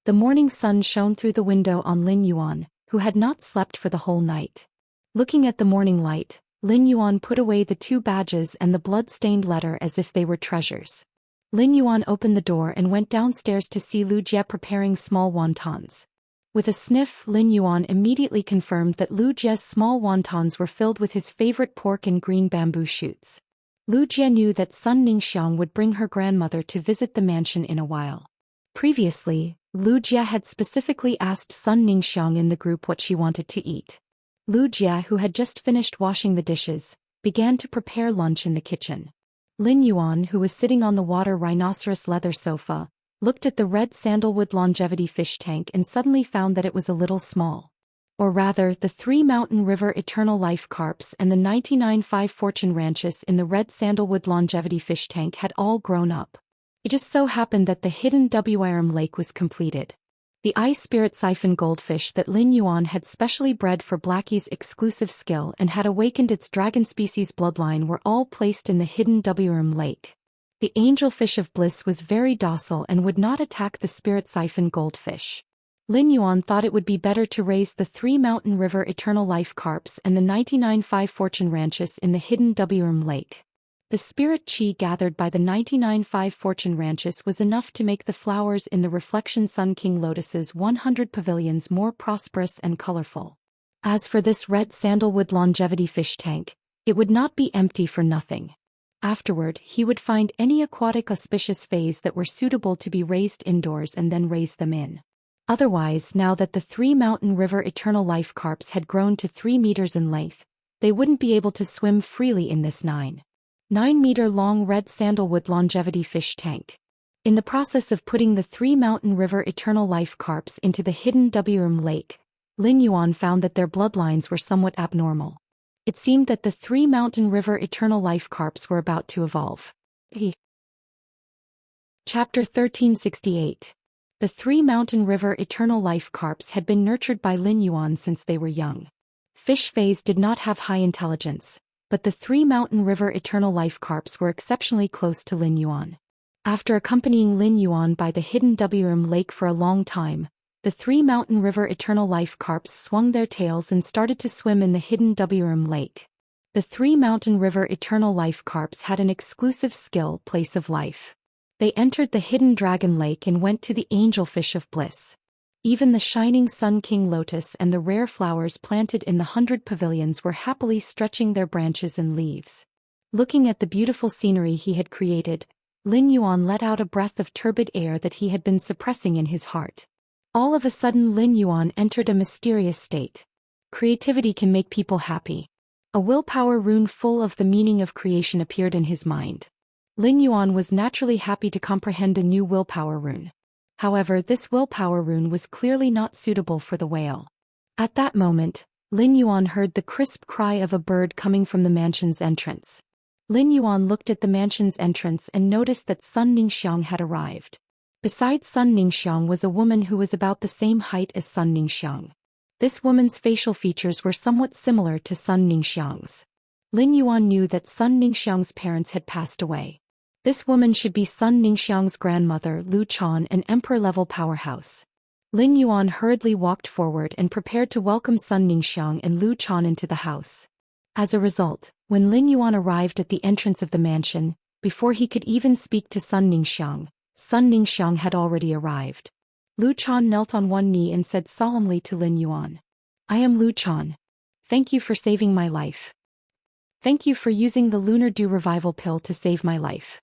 The morning sun shone through the window on Lin Yuan, who had not slept for the whole night. Looking at the morning light, Lin Yuan put away the 2 badges and the blood-stained letter as if they were treasures. Lin Yuan opened the door and went downstairs to see Lu Jie preparing small wontons. With a sniff, Lin Yuan immediately confirmed that Lu Jie's small wontons were filled with his favorite pork and green bamboo shoots. Lu Jie knew that Sun Ningxiang would bring her grandmother to visit the mansion in a while. Previously, Lu Jie had specifically asked Sun Ningxiang in the group what she wanted to eat. Lu Jie, who had just finished washing the dishes, began to prepare lunch in the kitchen. Lin Yuan, who was sitting on the water rhinoceros leather sofa, looked at the red sandalwood longevity fish tank and suddenly found that it was a little small. Or rather, the 3 Mountain River Eternal Life carps and the 99.5 Fortune Ranches in the red sandalwood longevity fish tank had all grown up. It just so happened that the hidden Wirm lake was completed. The ice spirit siphon goldfish that Lin Yuan had specially bred for Blackie's exclusive skill and had awakened its dragon species bloodline were all placed in the hidden Wirm lake. The angelfish of bliss was very docile and would not attack the spirit siphon goldfish. Lin Yuan thought it would be better to raise the 3 Mountain River Eternal Life carps and the 99.5 Fortune Ranches in the hidden Wirm lake. The spirit chi gathered by the 99.5 Fortune Ranches was enough to make the flowers in the Reflection Sun King Lotus's 100 pavilions more prosperous and colorful. As for this red sandalwood longevity fish tank, it would not be empty for nothing. Afterward, he would find any aquatic auspicious phase that were suitable to be raised indoors and then raise them in. Otherwise, now that the 3 Mountain River Eternal Life carps had grown to 3 meters in length, they wouldn't be able to swim freely in this 9-meter-long red sandalwood longevity fish tank. In the process of putting the 3 Mountain River Eternal Life carps into the hidden Wirm lake, Lin Yuan found that their bloodlines were somewhat abnormal. It seemed that the 3 Mountain River Eternal Life carps were about to evolve. Chapter 1368. The 3 Mountain River Eternal Life carps had been nurtured by Lin Yuan since they were young. Fish phase did not have high intelligence, but the three mountain river eternal life carps were exceptionally close to Lin Yuan. After accompanying Lin Yuan by the hidden Wuxia lake for a long time, the three mountain river eternal life carps swung their tails and started to swim in the hidden Wuxia lake. The three mountain river eternal life carps had an exclusive skill, place of life. They entered the hidden dragon lake and went to the angelfish of bliss. Even the shining sun king lotus and the rare flowers planted in the 100 pavilions were happily stretching their branches and leaves. Looking at the beautiful scenery he had created, Lin Yuan let out a breath of turbid air that he had been suppressing in his heart. All of a sudden Lin Yuan entered a mysterious state. Creativity can make people happy. A willpower rune full of the meaning of creation appeared in his mind. Lin Yuan was naturally happy to comprehend a new willpower rune. However, this willpower rune was clearly not suitable for the whale. At that moment, Lin Yuan heard the crisp cry of a bird coming from the mansion's entrance. Lin Yuan looked at the mansion's entrance and noticed that Sun Ningxiang had arrived. Beside Sun Ningxiang was a woman who was about the same height as Sun Ningxiang. This woman's facial features were somewhat similar to Sun Ningxiang's. Lin Yuan knew that Sun Ningxiang's parents had passed away. This woman should be Sun Ningxiang's grandmother Lu Chan, an emperor-level powerhouse. Lin Yuan hurriedly walked forward and prepared to welcome Sun Ningxiang and Lu Chan into the house. As a result, when Lin Yuan arrived at the entrance of the mansion, before he could even speak to Sun Ningxiang had already arrived. Lu Chan knelt on one knee and said solemnly to Lin Yuan, "I am Lu Chan. Thank you for saving my life. Thank you for using the Lunar Dew Revival Pill to save my life."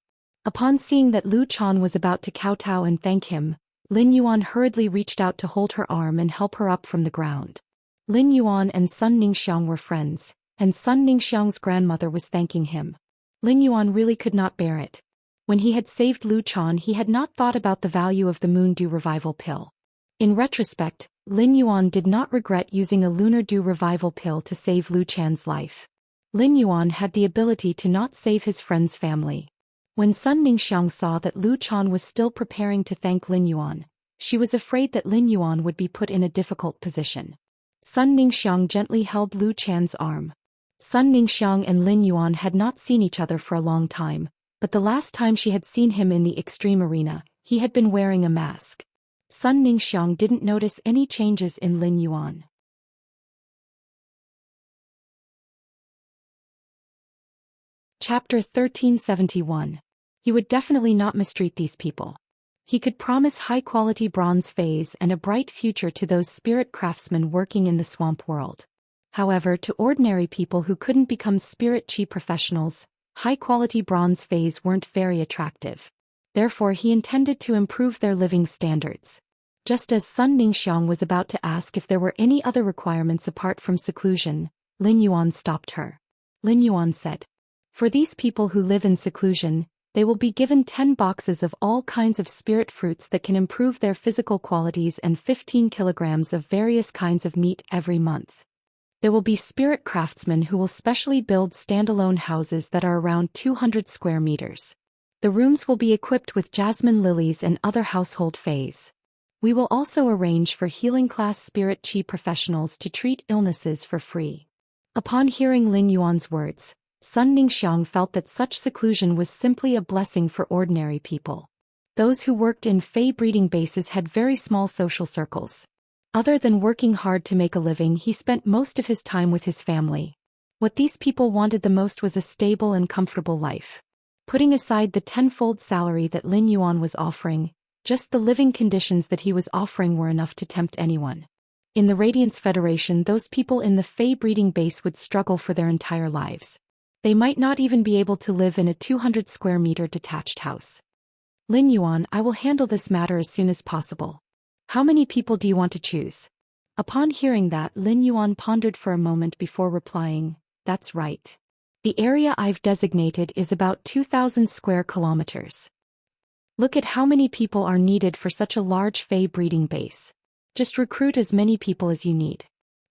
Upon seeing that Lu Chan was about to kowtow and thank him, Lin Yuan hurriedly reached out to hold her arm and help her up from the ground. Lin Yuan and Sun Ningxiang were friends, and Sun Ningxiang's grandmother was thanking him. Lin Yuan really could not bear it. When he had saved Lu Chan, he had not thought about the value of the Moon Dew Revival Pill. In retrospect, Lin Yuan did not regret using a Lunar Dew Revival Pill to save Lu Chan's life. Lin Yuan had the ability to not save his friend's family. When Sun Ningxiang saw that Lu Chan was still preparing to thank Lin Yuan, she was afraid that Lin Yuan would be put in a difficult position. Sun Ningxiang gently held Lu Chan's arm. Sun Ningxiang and Lin Yuan had not seen each other for a long time, but the last time she had seen him in the extreme arena, he had been wearing a mask. Sun Ningxiang didn't notice any changes in Lin Yuan. Chapter 1371. He would definitely not mistreat these people. He could promise high-quality bronze phase and a bright future to those spirit craftsmen working in the swamp world. However, to ordinary people who couldn't become spirit chi professionals, high-quality bronze phase weren't very attractive. Therefore he intended to improve their living standards. Just as Sun Ningxiang was about to ask if there were any other requirements apart from seclusion, Lin Yuan stopped her. Lin Yuan said, "For these people who live in seclusion, they will be given 10 boxes of all kinds of spirit fruits that can improve their physical qualities and 15 kilograms of various kinds of meat every month. There will be spirit craftsmen who will specially build standalone houses that are around 200 square meters. The rooms will be equipped with jasmine lilies and other household fays. We will also arrange for healing class spirit chi professionals to treat illnesses for free." Upon hearing Lin Yuan's words, Sun Ningxiang felt that such seclusion was simply a blessing for ordinary people. Those who worked in fey breeding bases had very small social circles. Other than working hard to make a living, he spent most of his time with his family. What these people wanted the most was a stable and comfortable life. Putting aside the tenfold salary that Lin Yuan was offering, just the living conditions that he was offering were enough to tempt anyone. In the Radiance Federation, those people in the fey breeding base would struggle for their entire lives. They might not even be able to live in a 200 square meter detached house. "Lin Yuan, I will handle this matter as soon as possible. How many people do you want to choose?" Upon hearing that, Lin Yuan pondered for a moment before replying, "That's right. The area I've designated is about 2,000 square kilometers. Look at how many people are needed for such a large fey breeding base. Just recruit as many people as you need."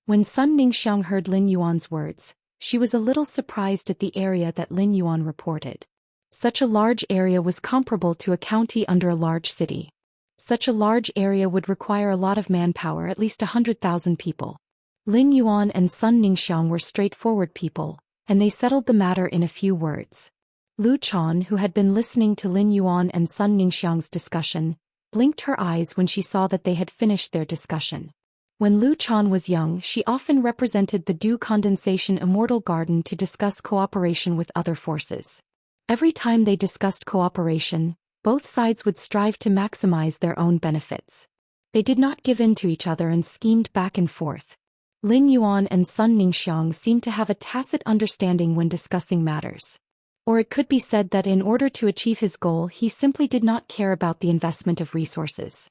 When Sun Ningxiang heard Lin Yuan's words, she was a little surprised at the area that Lin Yuan reported. Such a large area was comparable to a county under a large city. Such a large area would require a lot of manpower, at least 100,000 people. Lin Yuan and Sun Ningxiang were straightforward people, and they settled the matter in a few words. Lu Chan, who had been listening to Lin Yuan and Sun Ningxiang's discussion, blinked her eyes when she saw that they had finished their discussion. When Lu Chan was young, she often represented the dew condensation immortal garden to discuss cooperation with other forces. Every time they discussed cooperation, both sides would strive to maximize their own benefits. They did not give in to each other and schemed back and forth. Lin Yuan and Sun Ningxiang seemed to have a tacit understanding when discussing matters. Or it could be said that in order to achieve his goal, he simply did not care about the investment of resources.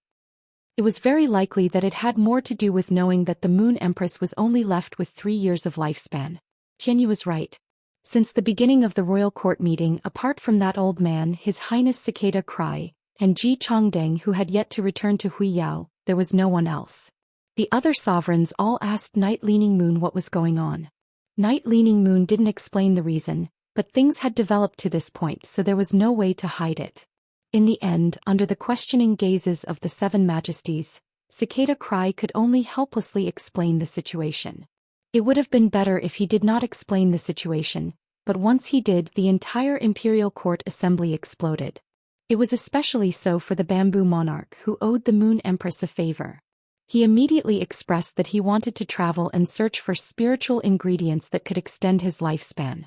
It was very likely that it had more to do with knowing that the Moon Empress was only left with 3 years of lifespan. Qianyu was right. Since the beginning of the royal court meeting, apart from that old man, His Highness Cicada Cry, and Ji Chongdeng, who had yet to return to Huiyao, there was no one else. The other sovereigns all asked Night Leaning Moon what was going on. Night Leaning Moon didn't explain the reason, but things had developed to this point, so there was no way to hide it. In the end, under the questioning gazes of the 7 majesties, Cicada Cry could only helplessly explain the situation. It would have been better if he did not explain the situation, but once he did, the entire imperial court assembly exploded. It was especially so for the bamboo monarch, who owed the Moon Empress a favor. He immediately expressed that he wanted to travel and search for spiritual ingredients that could extend his lifespan.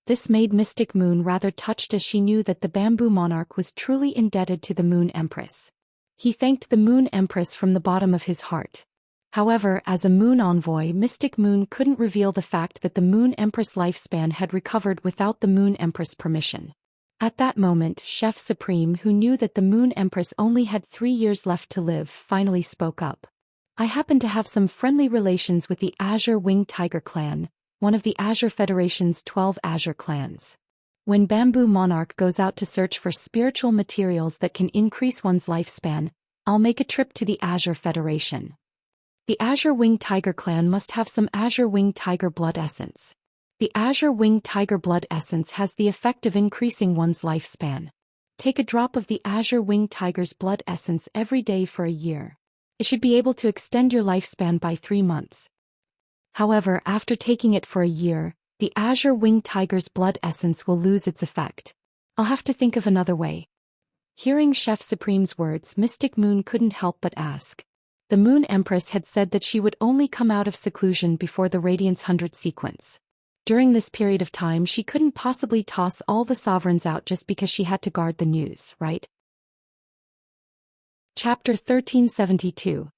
This made Mystic Moon rather touched, as she knew that the bamboo monarch was truly indebted to the Moon Empress. He thanked the Moon Empress from the bottom of his heart. However, as a Moon envoy, Mystic Moon couldn't reveal the fact that the Moon Empress' lifespan had recovered without the Moon Empress' permission. At that moment, Chef Supreme, who knew that the Moon Empress only had 3 years left to live, finally spoke up. I happen to have some friendly relations with the Azure Winged Tiger clan, one of the Azure Federation's 12 Azure clans. When Bamboo Monarch goes out to search for spiritual materials that can increase one's lifespan, I'll make a trip to the Azure Federation. The Azure Winged Tiger clan must have some Azure Winged Tiger blood essence. The Azure Winged Tiger blood essence has the effect of increasing one's lifespan. Take a drop of the Azure Winged Tiger's blood essence every day for a year. It should be able to extend your lifespan by 3 months. However, after taking it for a year, the Azure Winged Tiger's blood essence will lose its effect. I'll have to think of another way. Hearing Chef Supreme's words, Mystic Moon couldn't help but ask. The Moon Empress had said that she would only come out of seclusion before the Radiance 100 sequence. During this period of time, she couldn't possibly toss all the sovereigns out just because she had to guard the news, right? Chapter 1372.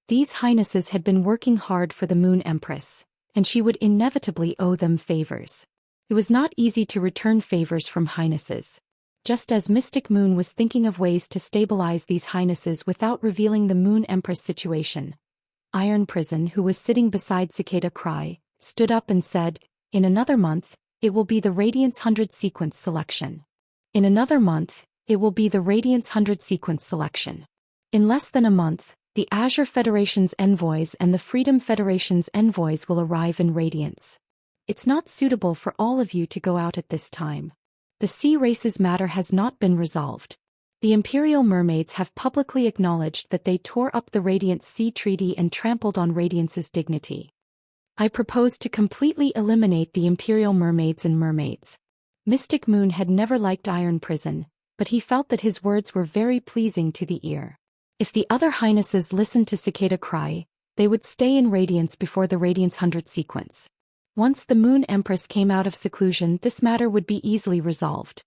These highnesses had been working hard for the Moon Empress, and she would inevitably owe them favors. It was not easy to return favors from highnesses. Just as Mystic Moon was thinking of ways to stabilize these highnesses without revealing the Moon Empress situation, Iron Prison, who was sitting beside Cicada Cry, stood up and said, "In another month, it will be the Radiance 100 sequence selection. In another month, it will be the Radiance 100 sequence selection. In less than a month, the Azure Federation's envoys and the Freedom Federation's envoys will arrive in Radiance. It's not suitable for all of you to go out at this time. The sea races matter has not been resolved. The Imperial Mermaids have publicly acknowledged that they tore up the Radiance Sea Treaty and trampled on Radiance's dignity. I propose to completely eliminate the Imperial Mermaids and Mermaids." Mystic Moon had never liked Iron Prison, but he felt that his words were very pleasing to the ear. If the other highnesses listened to Cicada Cry, they would stay in Radiance before the Radiance 100 sequence. Once the Moon Empress came out of seclusion, this matter would be easily resolved.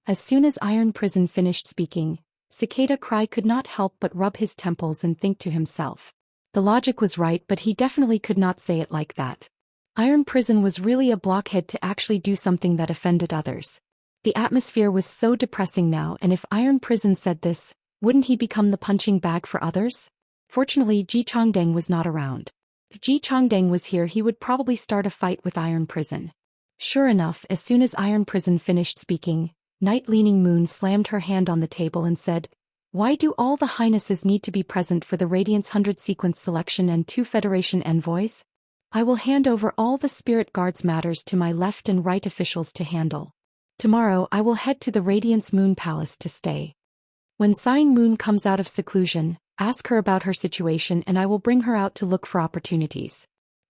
As soon as Iron Prison finished speaking, Cicada Cry could not help but rub his temples and think to himself. The logic was right, but he definitely could not say it like that. Iron Prison was really a blockhead to actually do something that offended others. The atmosphere was so depressing now, and if Iron Prison said this, wouldn't he become the punching bag for others? Fortunately, Ji Chongdeng was not around. If Ji Chongdeng was here, he would probably start a fight with Iron Prison. Sure enough, as soon as Iron Prison finished speaking, Night Leaning Moon slammed her hand on the table and said, "Why do all the highnesses need to be present for the Radiance 100 sequence selection and 2 Federation envoys? I will hand over all the Spirit Guards matters to my left and right officials to handle. Tomorrow I will head to the Radiance Moon Palace to stay. When Sighing Moon comes out of seclusion, ask her about her situation and I will bring her out to look for opportunities."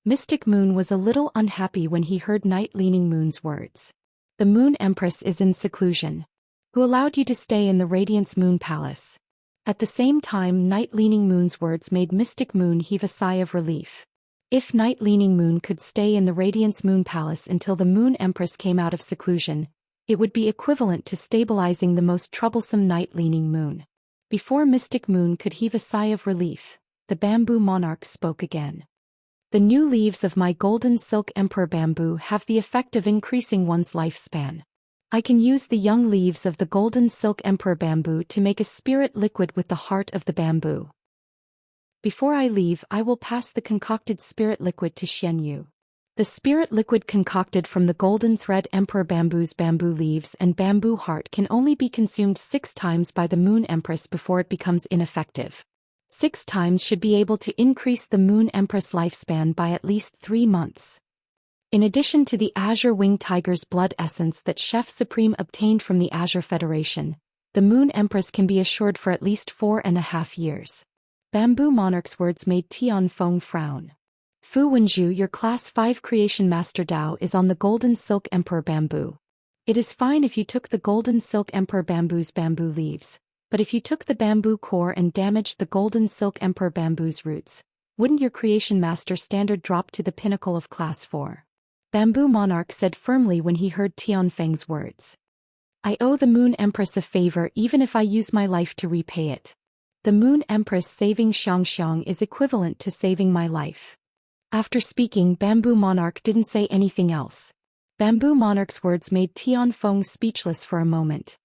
Mystic Moon was a little unhappy when he heard Night Leaning Moon's words. The Moon Empress is in seclusion. Who allowed you to stay in the Radiance Moon Palace? At the same time, Night Leaning Moon's words made Mystic Moon heave a sigh of relief. If Night Leaning Moon could stay in the Radiance Moon Palace until the Moon Empress came out of seclusion, it would be equivalent to stabilizing the most troublesome Night Leaning Moon. Before Mystic Moon could heave a sigh of relief, the Bamboo Monarch spoke again. The new leaves of my Golden Silk Emperor Bamboo have the effect of increasing one's lifespan. I can use the young leaves of the Golden Silk Emperor Bamboo to make a spirit liquid with the heart of the bamboo. Before I leave, I will pass the concocted spirit liquid to Xianxia. The spirit liquid concocted from the Golden Thread Emperor Bamboo's bamboo leaves and bamboo heart can only be consumed 6 times by the Moon Empress before it becomes ineffective. 6 times should be able to increase the Moon Empress lifespan by at least 3 months. In addition to the Azure Wing Tiger's blood essence that Chef Supreme obtained from the Azure Federation, the Moon Empress can be assured for at least 4.5 years. Bamboo Monarch's words made Tianfeng frown. Fu Wenju, your Class 5 Creation Master Dao is on the Golden Silk Emperor Bamboo. It is fine if you took the Golden Silk Emperor Bamboo's bamboo leaves, but if you took the bamboo core and damaged the Golden Silk Emperor Bamboo's roots, wouldn't your Creation Master standard drop to the pinnacle of Class 4? Bamboo Monarch said firmly when he heard Tianfeng's words. I owe the Moon Empress a favor even if I use my life to repay it. The Moon Empress saving Xianxia is equivalent to saving my life. After speaking, Bamboo Monarch didn't say anything else. Bamboo Monarch's words made Tianfeng speechless for a moment.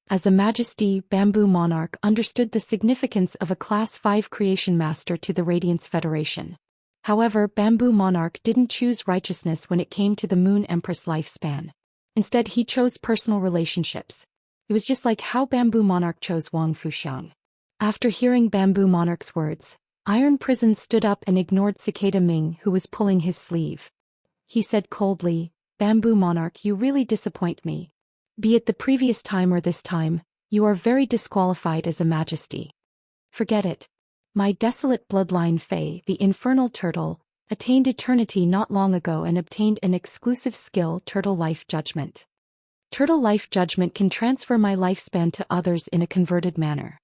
As a majesty, Bamboo Monarch understood the significance of a Class 5 Creation Master to the Radiance Federation. However, Bamboo Monarch didn't choose righteousness when it came to the Moon Empress lifespan. Instead, he chose personal relationships. It was just like how Bamboo Monarch chose Wang Fuxiang. After hearing Bamboo Monarch's words, Iron Prison stood up and ignored Cicada Ming, who was pulling his sleeve. He said coldly, Bamboo Monarch, you really disappoint me. Be it the previous time or this time, you are very disqualified as a majesty. Forget it. My desolate bloodline Fei, the infernal turtle, attained eternity not long ago and obtained an exclusive skill, Turtle Life Judgment. Turtle Life Judgment can transfer my lifespan to others in a converted manner.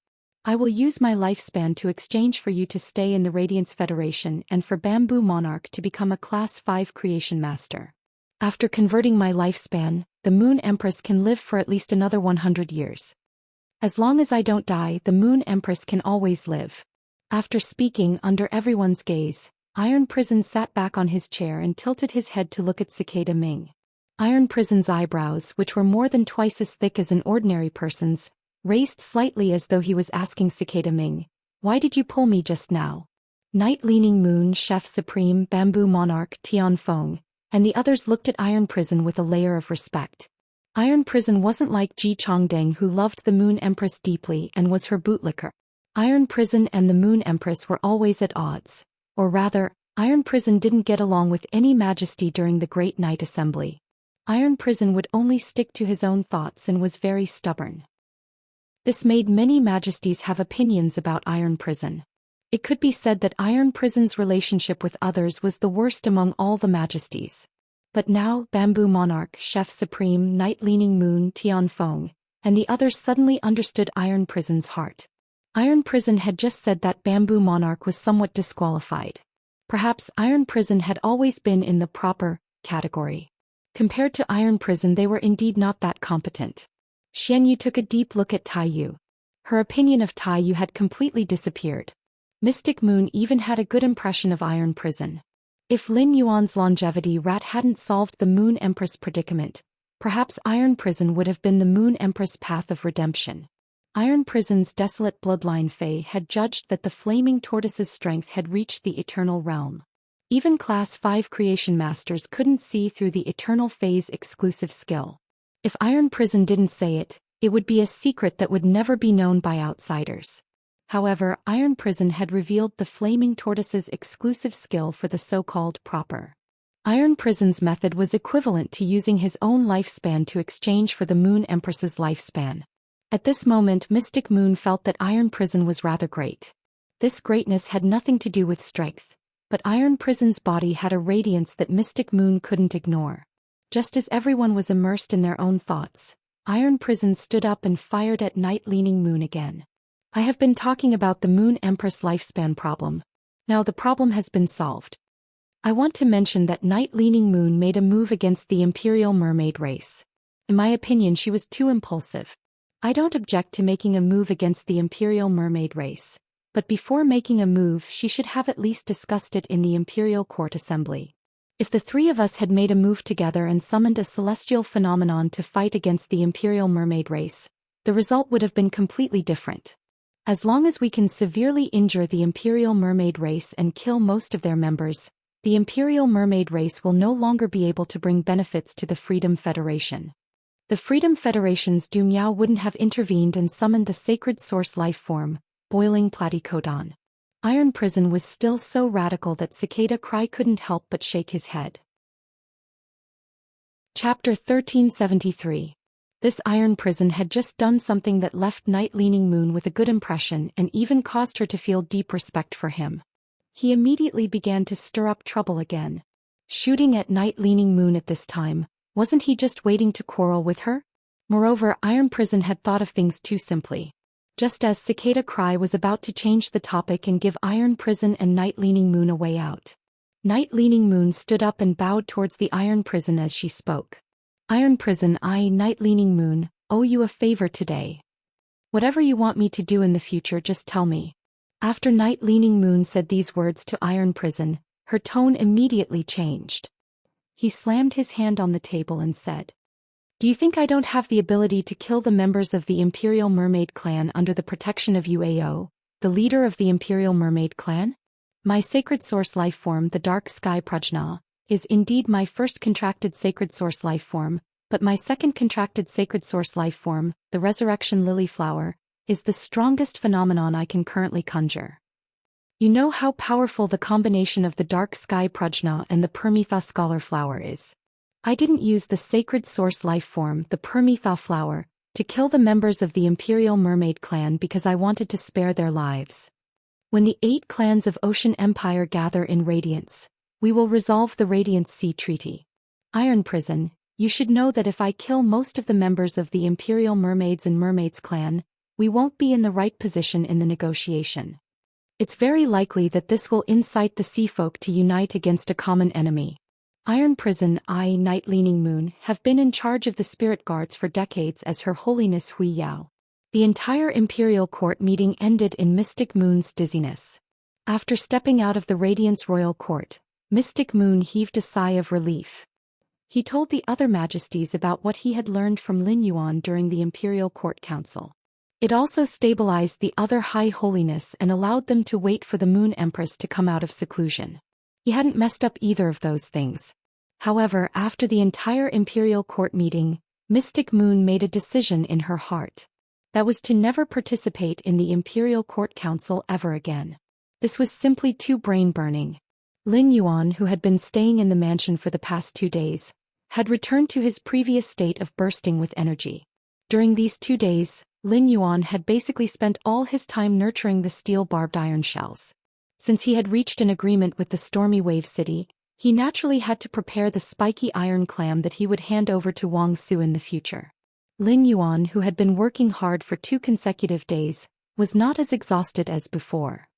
I will use my lifespan to exchange for you to stay in the Radiance Federation and for Bamboo Monarch to become a Class 5 Creation Master. After converting my lifespan, the Moon Empress can live for at least another 100 years. As long as I don't die, the Moon Empress can always live. After speaking under everyone's gaze, Iron Prison sat back on his chair and tilted his head to look at Cicada Ming. Iron Prison's eyebrows, which were more than twice as thick as an ordinary person's, raised slightly as though he was asking Cicada Ming, why did you pull me just now? Night Leaning Moon, Chef Supreme, Bamboo Monarch, Tianfeng, and the others looked at Iron Prison with a layer of respect. Iron Prison wasn't like Ji Chongdeng, who loved the Moon Empress deeply and was her bootlicker. Iron Prison and the Moon Empress were always at odds. Or rather, Iron Prison didn't get along with any majesty during the Great Night Assembly. Iron Prison would only stick to his own thoughts and was very stubborn. This made many majesties have opinions about Iron Prison. It could be said that Iron Prison's relationship with others was the worst among all the majesties. But now, Bamboo Monarch, Chef Supreme, Night Leaning Moon, Tianfeng, and the others suddenly understood Iron Prison's heart. Iron Prison had just said that Bamboo Monarch was somewhat disqualified. Perhaps Iron Prison had always been in the proper category. Compared to Iron Prison, they were indeed not that competent. Xianyu took a deep look at Tai Yu. Her opinion of Tai Yu had completely disappeared. Mystic Moon even had a good impression of Iron Prison. If Lin Yuan's longevity rat hadn't solved the Moon Empress predicament, perhaps Iron Prison would have been the Moon Empress path of redemption. Iron Prison's desolate bloodline Fei had judged that the Flaming Tortoise's strength had reached the Eternal Realm. Even Class 5 Creation Masters couldn't see through the Eternal Fei's exclusive skill. If Iron Prison didn't say it, it would be a secret that would never be known by outsiders. However, Iron Prison had revealed the Flaming Tortoise's exclusive skill for the so-called proper. Iron Prison's method was equivalent to using his own lifespan to exchange for the Moon Empress's lifespan. At this moment, Mystic Moon felt that Iron Prison was rather great. This greatness had nothing to do with strength. but Iron Prison's body had a radiance that Mystic Moon couldn't ignore. Just as everyone was immersed in their own thoughts, Iron Prison stood up and fired at Night-Leaning Moon again. I have been talking about the Moon Empress lifespan problem. Now the problem has been solved. I want to mention that Night-Leaning Moon made a move against the Imperial Mermaid race. In my opinion, she was too impulsive. I don't object to making a move against the Imperial Mermaid race, but before making a move she should have at least discussed it in the Imperial Court Assembly. If the three of us had made a move together and summoned a celestial phenomenon to fight against the Imperial Mermaid race, the result would have been completely different. As long as we can severely injure the Imperial Mermaid race and kill most of their members, the Imperial Mermaid race will no longer be able to bring benefits to the Freedom Federation. The Freedom Federation's Du Miao wouldn't have intervened and summoned the sacred source life form, Boiling Platycodon. Iron Prison was still so radical that Cicada Cry couldn't help but shake his head. Chapter 1373. This Iron Prison had just done something that left Night-Leaning Moon with a good impression and even caused her to feel deep respect for him. He immediately began to stir up trouble again. Shooting at Night-Leaning Moon at this time, wasn't he just waiting to quarrel with her? Moreover, Iron Prison had thought of things too simply. Just as Cicada Cry was about to change the topic and give Iron Prison and Night-Leaning Moon a way out, Night-Leaning Moon stood up and bowed towards the Iron Prison as she spoke. Iron Prison, I, Night-Leaning Moon, owe you a favor today. Whatever you want me to do in the future, just tell me. After Night-Leaning Moon said these words to Iron Prison, her tone immediately changed. He slammed his hand on the table and said, "Do you think I don't have the ability to kill the members of the Imperial Mermaid clan under the protection of UAO, the leader of the Imperial Mermaid clan? My sacred source life form, the Dark Sky Prajna, is indeed my first contracted sacred source life form, but my second contracted sacred source life form, the Resurrection Lily Flower, is the strongest phenomenon I can currently conjure. You know how powerful the combination of the Dark Sky Prajna and the Permetha Scholar Flower is. I didn't use the sacred source life form, the Permetha Flower, to kill the members of the Imperial Mermaid clan because I wanted to spare their lives. When the 8 clans of Ocean Empire gather in Radiance, we will resolve the Radiance Sea Treaty. Iron Prison, you should know that if I kill most of the members of the Imperial Mermaids and Mermaids clan, we won't be in the right position in the negotiation. It's very likely that this will incite the Sea Folk to unite against a common enemy. Iron Prison, I, Night-Leaning Moon, have been in charge of the Spirit Guards for decades as Her Holiness Hui Yao. The entire Imperial Court meeting ended in Mystic Moon's dizziness. After stepping out of the Radiance Royal Court, Mystic Moon heaved a sigh of relief. He told the other majesties about what he had learned from Lin Yuan during the Imperial Court Council. It also stabilized the other High Holiness and allowed them to wait for the Moon Empress to come out of seclusion. He hadn't messed up either of those things. However, after the entire Imperial Court meeting, Mystic Moon made a decision in her heart. That was to never participate in the Imperial Court Council ever again. This was simply too brain-burning. Lin Yuan, who had been staying in the mansion for the past 2 days, had returned to his previous state of bursting with energy. During these 2 days, Lin Yuan had basically spent all his time nurturing the steel barbed iron shells. Since he had reached an agreement with the Stormy Wave City, he naturally had to prepare the spiky iron clam that he would hand over to Wang Su in the future. Lin Yuan, who had been working hard for 2 consecutive days, was not as exhausted as before.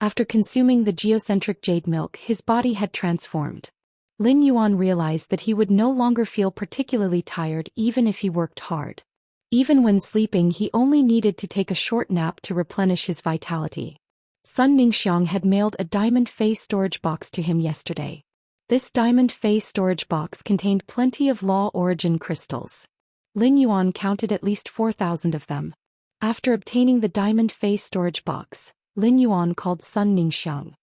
After consuming the geocentric jade milk, his body had transformed. Lin Yuan realized that he would no longer feel particularly tired even if he worked hard. Even when sleeping, he only needed to take a short nap to replenish his vitality. Sun Ningxiang had mailed a diamond phase storage box to him yesterday. This diamond phase storage box contained plenty of law origin crystals. Lin Yuan counted at least 4,000 of them. After obtaining the diamond phase storage box, Lin Yuan called Sun Ningxiang.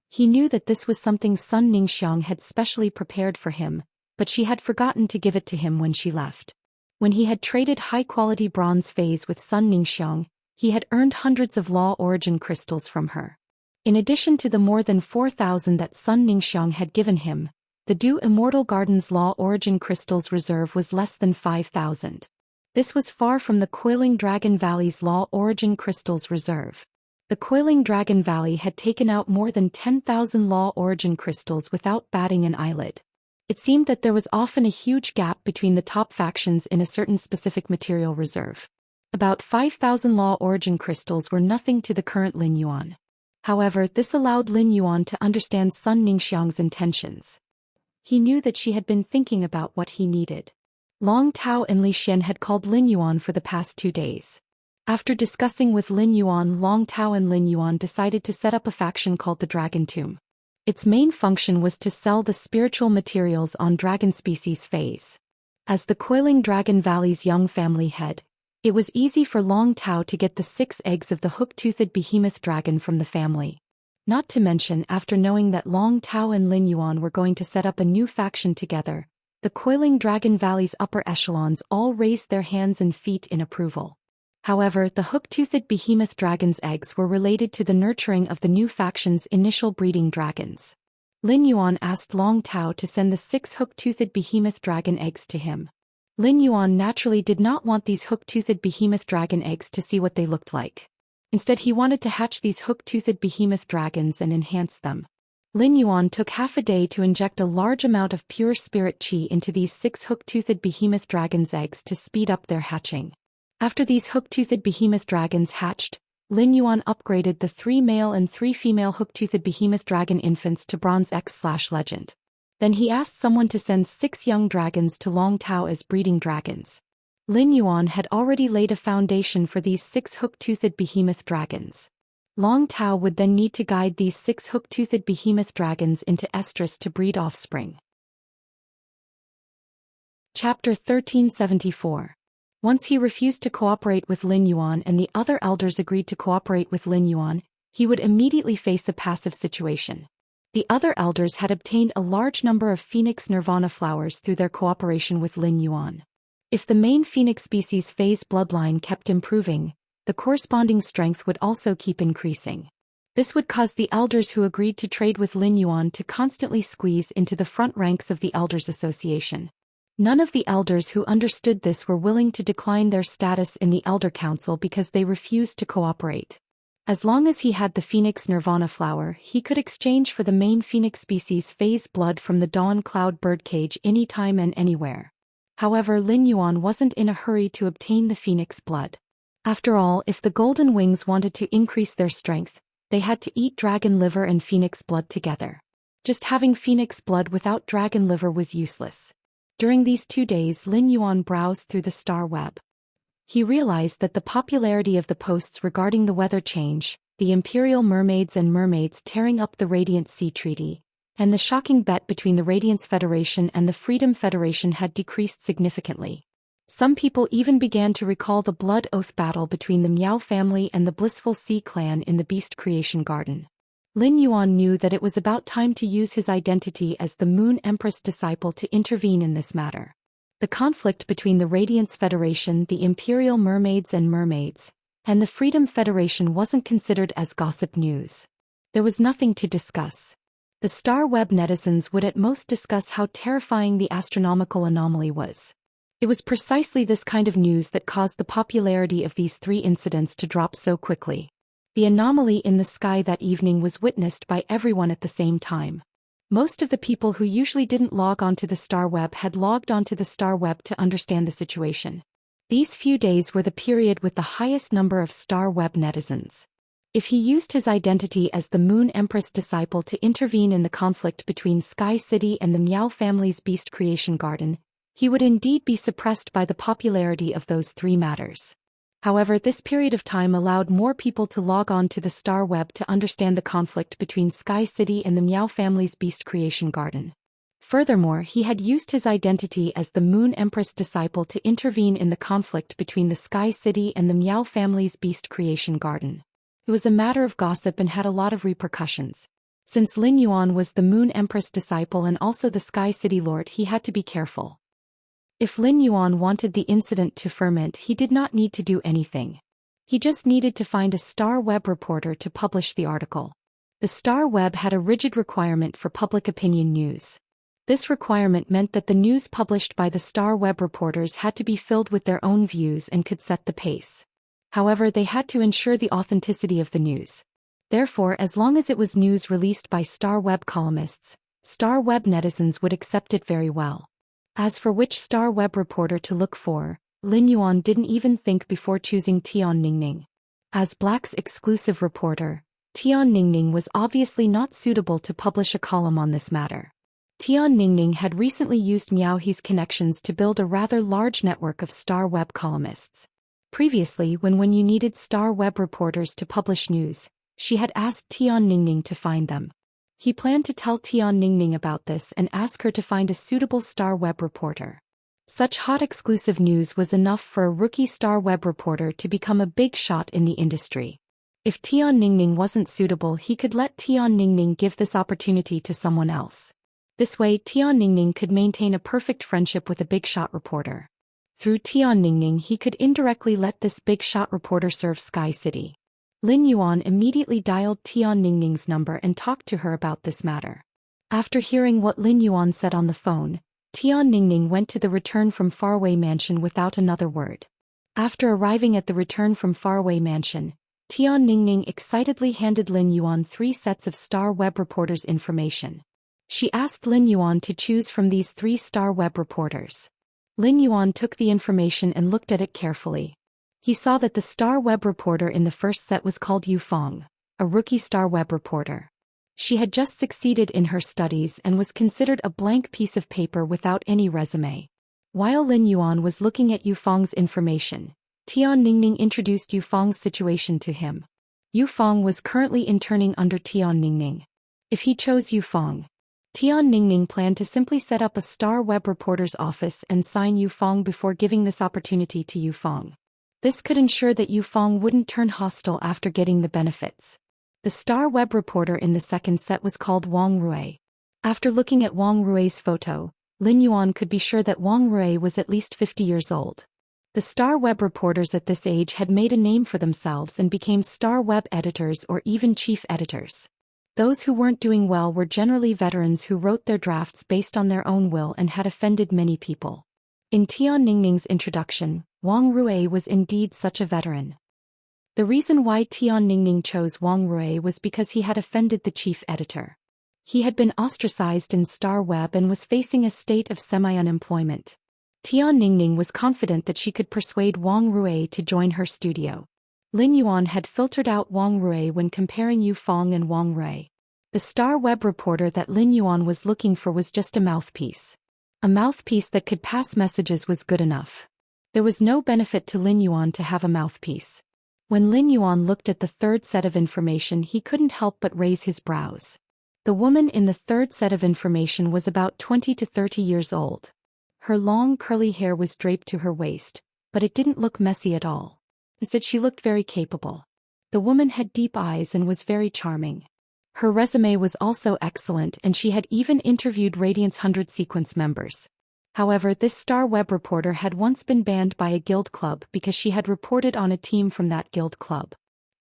He knew that this was something Sun Ningxiang had specially prepared for him, but she had forgotten to give it to him when she left. When he had traded high-quality bronze phase with Sun Ningxiang, he had earned hundreds of law origin crystals from her. In addition to the more than 4,000 that Sun Ningxiang had given him, the Du Immortal Garden's law origin crystals reserve was less than 5,000. This was far from the Coiling Dragon Valley's law origin crystals reserve. The coiling Dragon Valley had taken out more than 10,000 law origin crystals without batting an eyelid. It seemed that there was often a huge gap between the top factions in a certain specific material reserve. About 5,000 law origin crystals were nothing to the current Lin Yuan. However, this allowed Lin Yuan to understand Sun Ningxiang's intentions. He knew that she had been thinking about what he needed. Long Tao and Li Xian had called Lin Yuan for the past 2 days. After discussing with Lin Yuan, Long Tao and Lin Yuan decided to set up a faction called the Dragon Tomb. Its main function was to sell the spiritual materials on dragon species phase. As the coiling Dragon Valley's young family head, it was easy for Long Tao to get the 6 eggs of the hook-toothed behemoth dragon from the family. Not to mention, after knowing that Long Tao and Lin Yuan were going to set up a new faction together, the coiling Dragon Valley's upper echelons all raised their hands and feet in approval. However, the hook-toothed behemoth dragon's eggs were related to the nurturing of the new faction's initial breeding dragons. Lin Yuan asked Long Tao to send the 6 hook-toothed behemoth dragon eggs to him. Lin Yuan naturally did not want these hook-toothed behemoth dragon eggs to see what they looked like. Instead, he wanted to hatch these hook-toothed behemoth dragons and enhance them. Lin Yuan took half a day to inject a large amount of pure spirit qi into these 6 hook-toothed behemoth dragons' eggs to speed up their hatching. After these hook-toothed behemoth dragons hatched, Lin Yuan upgraded the 3 male and 3 female hook-toothed behemoth dragon infants to Bronze X/Legend. Then he asked someone to send 6 young dragons to Long Tao as breeding dragons. Lin Yuan had already laid a foundation for these 6 hook-toothed behemoth dragons. Long Tao would then need to guide these 6 hook-toothed behemoth dragons into estrus to breed offspring. Chapter 1374. Once he refused to cooperate with Lin Yuan and the other elders agreed to cooperate with Lin Yuan, he would immediately face a passive situation. The other elders had obtained a large number of Phoenix Nirvana flowers through their cooperation with Lin Yuan. If the main Phoenix species phase bloodline kept improving, the corresponding strength would also keep increasing. This would cause the elders who agreed to trade with Lin Yuan to constantly squeeze into the front ranks of the Elders Association. None of the elders who understood this were willing to decline their status in the Elder Council because they refused to cooperate. As long as he had the Phoenix Nirvana flower, he could exchange for the main Phoenix species phase blood from the Dawn Cloud birdcage anytime and anywhere. However, Lin Yuan wasn't in a hurry to obtain the Phoenix blood. After all, if the Golden Wings wanted to increase their strength, they had to eat dragon liver and Phoenix blood together. Just having Phoenix blood without dragon liver was useless. During these 2 days, Lin Yuan browsed through the star web. He realized that the popularity of the posts regarding the weather change, the Imperial Mermaids and Mermaids tearing up the Radiant Sea Treaty, and the shocking bet between the Radiance Federation and the Freedom Federation had decreased significantly. Some people even began to recall the blood oath battle between the Miao family and the Blissful Sea clan in the Beast Creation Garden. Lin Yuan knew that it was about time to use his identity as the Moon Empress disciple to intervene in this matter. The conflict between the Radiance Federation, the Imperial Mermaids and Mermaids, and the Freedom Federation wasn't considered as gossip news. There was nothing to discuss. The Star Web netizens would at most discuss how terrifying the astronomical anomaly was. It was precisely this kind of news that caused the popularity of these 3 incidents to drop so quickly. The anomaly in the sky that evening was witnessed by everyone at the same time. Most of the people who usually didn't log onto the Star Web had logged onto the Star Web to understand the situation. These few days were the period with the highest number of Star Web netizens. If he used his identity as the Moon Empress disciple to intervene in the conflict between Sky City and the Miao family's Beast Creation Garden, he would indeed be suppressed by the popularity of those 3 matters. However, this period of time allowed more people to log on to the Star Web to understand the conflict between Sky City and the Miao family's Beast Creation Garden. Furthermore, he had used his identity as the Moon Empress disciple to intervene in the conflict between the Sky City and the Miao family's Beast Creation Garden. It was a matter of gossip and had a lot of repercussions. Since Lin Yuan was the Moon Empress disciple and also the Sky City Lord, he had to be careful. If Lin Yuan wanted the incident to ferment, he did not need to do anything. He just needed to find a Star Web reporter to publish the article. The Star Web had a rigid requirement for public opinion news. This requirement meant that the news published by the Star Web reporters had to be filled with their own views and could set the pace. However, they had to ensure the authenticity of the news. Therefore, as long as it was news released by star web columnists, star web netizens would accept it very well. As for which star web reporter to look for, Lin Yuan didn't even think before choosing Tian Ningning. As Black's exclusive reporter, Tian Ningning was obviously not suitable to publish a column on this matter. Tian Ningning had recently used Miaohe's connections to build a rather large network of star web columnists. Previously, when you needed star web reporters to publish news, she had asked Tian Ningning to find them. He planned to tell Tian Ningning about this and ask her to find a suitable star web reporter. Such hot exclusive news was enough for a rookie star web reporter to become a big shot in the industry. If Tian Ningning wasn't suitable, he could let Tian Ningning give this opportunity to someone else. This way, Tian Ningning could maintain a perfect friendship with a big shot reporter. Through Tian Ningning, he could indirectly let this big shot reporter serve Sky City. Lin Yuan immediately dialed Tian Ningning's number and talked to her about this matter. After hearing what Lin Yuan said on the phone, Tian Ningning went to the Return from Faraway mansion without another word. After arriving at the Return from Faraway mansion, Tian Ningning excitedly handed Lin Yuan 3 sets of star web reporters' information. She asked Lin Yuan to choose from these 3 star web reporters. Lin Yuan took the information and looked at it carefully. He saw that the star web reporter in the first set was called Yu Fong, a rookie star web reporter. She had just succeeded in her studies and was considered a blank piece of paper without any resume. While Lin Yuan was looking at Yu Fong's information, Tian Ningning introduced Yu Fong's situation to him. Yu Fong was currently interning under Tian Ningning. If he chose Yu Fong, Tian Ningning planned to simply set up a star web reporter's office and sign Yu Fong before giving this opportunity to Yu Fong. This could ensure that Yu Fong wouldn't turn hostile after getting the benefits. The star web reporter in the second set was called Wang Rui. After looking at Wang Rui's photo, Lin Yuan could be sure that Wang Rui was at least 50 years old. The star web reporters at this age had made a name for themselves and became star web editors or even chief editors. Those who weren't doing well were generally veterans who wrote their drafts based on their own will and had offended many people. In Tian Ningning's introduction, Wang Rui was indeed such a veteran. The reason why Tian Ningning chose Wang Rui was because he had offended the chief editor. He had been ostracized in Star Web and was facing a state of semi-unemployment. Tian Ningning was confident that she could persuade Wang Rui to join her studio. Lin Yuan had filtered out Wang Rui when comparing Yu Fong and Wang Rui. The Star Web reporter that Lin Yuan was looking for was just a mouthpiece. A mouthpiece that could pass messages was good enough. There was no benefit to Lin Yuan to have a mouthpiece. When Lin Yuan looked at the third set of information, he couldn't help but raise his brows. The woman in the third set of information was about 20 to 30 years old. Her long curly hair was draped to her waist, but it didn't look messy at all. Instead, she looked very capable. The woman had deep eyes and was very charming. Her resume was also excellent, and she had even interviewed Radiant's 100 Sequence members. However, this star web reporter had once been banned by a guild club because she had reported on a team from that guild club.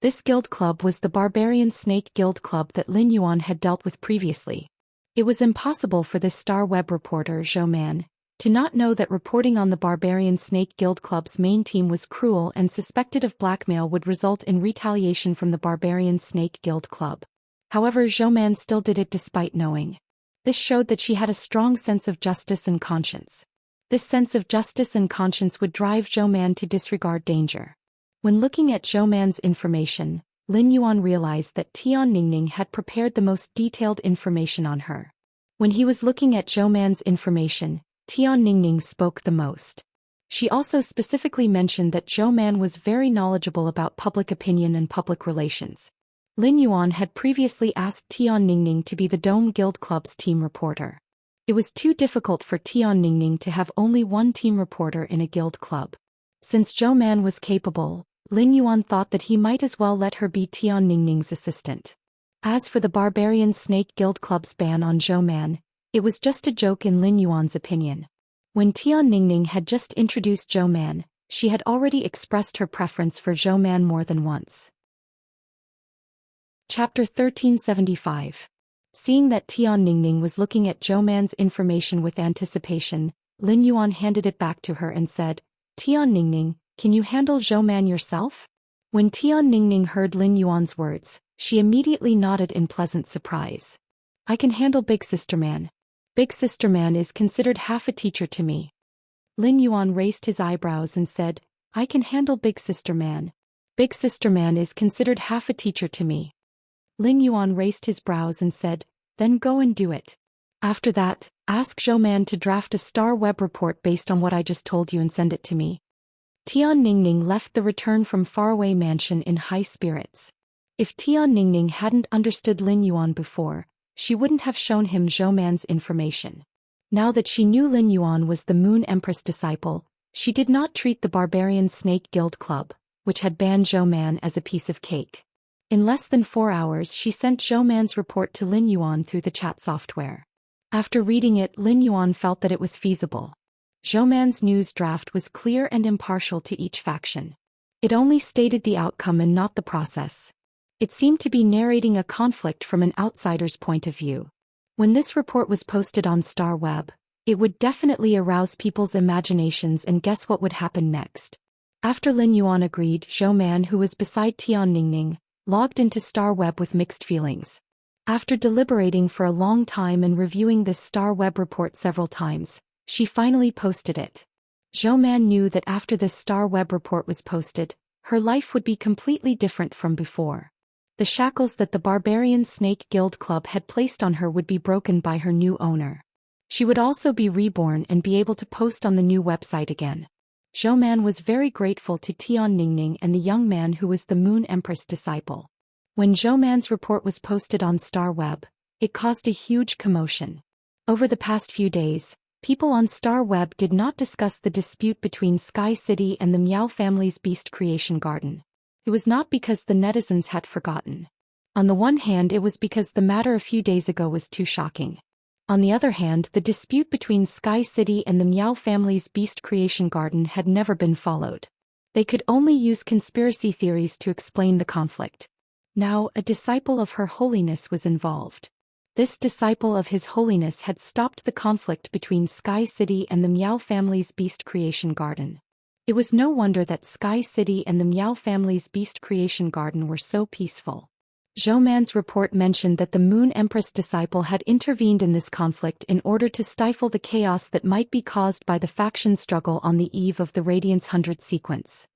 This guild club was the Barbarian Snake Guild Club that Lin Yuan had dealt with previously. It was impossible for this star web reporter, Zhou Xian, to not know that reporting on the Barbarian Snake Guild Club's main team was cruel and suspected of blackmail would result in retaliation from the Barbarian Snake Guild Club. However, Zhou Xian still did it despite knowing. This showed that she had a strong sense of justice and conscience. This sense of justice and conscience would drive Zhou Xian to disregard danger. When looking at Zhou Xian's information, Lin Yuan realized that Tian Ningning had prepared the most detailed information on her. When he was looking at Zhou Xian's information, Tian Ningning spoke the most. She also specifically mentioned that Zhou Xian was very knowledgeable about public opinion and public relations. Lin Yuan had previously asked Tian Ningning to be the Dome Guild Club's team reporter. It was too difficult for Tian Ningning to have only one team reporter in a guild club. Since Zhou Xian was capable, Lin Yuan thought that he might as well let her be Tian Ningning's assistant. As for the Barbarian Snake Guild Club's ban on Zhou Xian, it was just a joke in Lin Yuan's opinion. When Tian Ningning had just introduced Zhou Xian, she had already expressed her preference for Zhou Xian more than once. Chapter 1375. Seeing that Tian Ningning was looking at Zhou Xian's information with anticipation, Lin Yuan handed it back to her and said, "Tian Ningning, can you handle Zhou Xian yourself?" When Tian Ningning heard Lin Yuan's words, she immediately nodded in pleasant surprise. I can handle Big Sister Man. Big Sister Man is considered half a teacher to me. Lin Yuan raised his eyebrows and said, I can handle Big Sister Man. Big Sister Man is considered half a teacher to me. Lin Yuan raised his brows and said, then go and do it. After that, ask Zhou Man to draft a star web report based on what I just told you and send it to me. Tian Ningning left the return from faraway mansion in high spirits. If Tian Ningning hadn't understood Lin Yuan before, she wouldn't have shown him Zhou Man's information. Now that she knew Lin Yuan was the Moon Empress disciple, she did not treat the Barbarian Snake Guild Club, which had banned Zhou Man, as a piece of cake. In less than 4 hours she sent Zhou Man's report to Lin Yuan through the chat software. After reading it, Lin Yuan felt that it was feasible. Zhou Man's news draft was clear and impartial to each faction. It only stated the outcome and not the process. It seemed to be narrating a conflict from an outsider's point of view. When this report was posted on Star Web, it would definitely arouse people's imaginations, and guess what would happen next? After Lin Yuan agreed, Zhou Man, who was beside Tian Ningning, logged into Star Web with mixed feelings. After deliberating for a long time and reviewing this Star Web report several times, she finally posted it. Zhou Man knew that after this Star Web report was posted, her life would be completely different from before. The shackles that the Barbarian Snake Guild Club had placed on her would be broken by her new owner. She would also be reborn and be able to post on the new website again. Zhou Man was very grateful to Tian Ningning and the young man who was the Moon Empress disciple. When Zhou Man's report was posted on Star Web, it caused a huge commotion. Over the past few days, people on Star Web did not discuss the dispute between Sky City and the Miao family's Beast Creation Garden. It was not because the netizens had forgotten. On the one hand, it was because the matter a few days ago was too shocking. On the other hand, the dispute between Sky City and the Miao family's Beast Creation Garden had never been followed. They could only use conspiracy theories to explain the conflict. Now, a disciple of Her Holiness was involved. This disciple of His Holiness had stopped the conflict between Sky City and the Miao family's Beast Creation Garden. It was no wonder that Sky City and the Miao family's Beast Creation Garden were so peaceful. Zhou Man's report mentioned that the Moon Empress disciple had intervened in this conflict in order to stifle the chaos that might be caused by the faction struggle on the eve of the Radiance 100 sequence.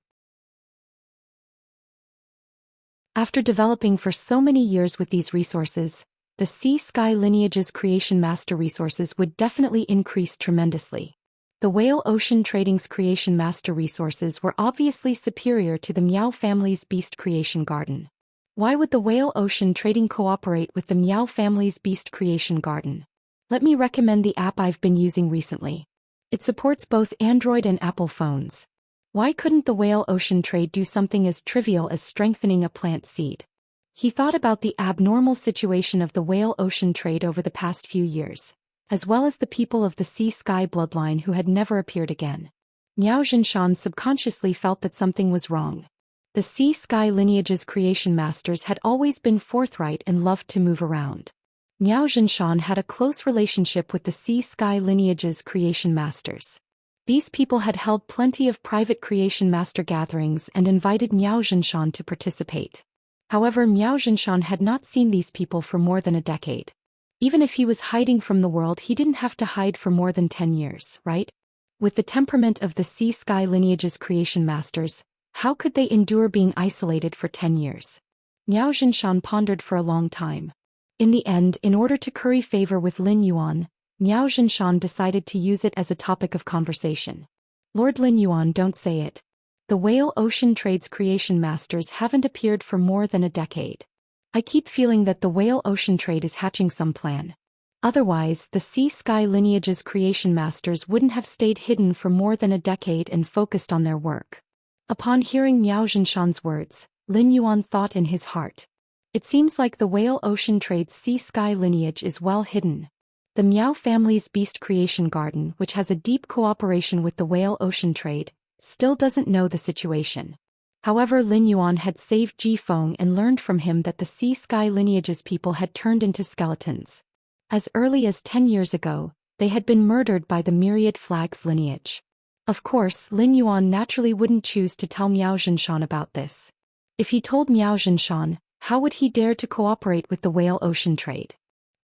After developing for so many years with these resources, the Sea Sky lineage's creation master resources would definitely increase tremendously. The Whale Ocean Trading's creation master resources were obviously superior to the Miao family's Beast Creation Garden. Why would the Whale Ocean Trading cooperate with the Miao family's Beast Creation Garden? Let me recommend the app I've been using recently. It supports both Android and Apple phones. Why couldn't the Whale Ocean Trade do something as trivial as strengthening a plant seed? He thought about the abnormal situation of the Whale Ocean Trade over the past few years, as well as the people of the Sea Sky bloodline who had never appeared again. Miao Zhinshan subconsciously felt that something was wrong. The Sea Sky lineage's creation masters had always been forthright and loved to move around. Miao Zhinshan had a close relationship with the Sea Sky lineage's creation masters. These people had held plenty of private creation master gatherings and invited Miao Zhinshan to participate. However, Miao Zhinshan had not seen these people for more than a decade. Even if he was hiding from the world, he didn't have to hide for more than 10 years, right? With the temperament of the Sea Sky lineage's creation masters, how could they endure being isolated for 10 years? Miao Zhinshan pondered for a long time. In the end, in order to curry favor with Lin Yuan, Miao Zhinshan decided to use it as a topic of conversation. Lord Lin Yuan, don't say it. The Whale Ocean Trade's creation masters haven't appeared for more than a decade. I keep feeling that the Whale Ocean Trade is hatching some plan. Otherwise, the Sea Sky lineage's creation masters wouldn't have stayed hidden for more than a decade and focused on their work. Upon hearing Miao Zhinshan's words, Lin Yuan thought in his heart. It seems like the Whale Ocean Trade's Sea Sky lineage is well hidden. The Miao family's Beast Creation Garden, which has a deep cooperation with the Whale Ocean Trade, still doesn't know the situation. However, Lin Yuan had saved Ji Feng and learned from him that the Sea Sky lineage's people had turned into skeletons. As early as 10 years ago, they had been murdered by the Myriad Flags lineage. Of course, Lin Yuan naturally wouldn't choose to tell Miao Zhinshan about this. If he told Miao Zhinshan, how would he dare to cooperate with the whale ocean trade?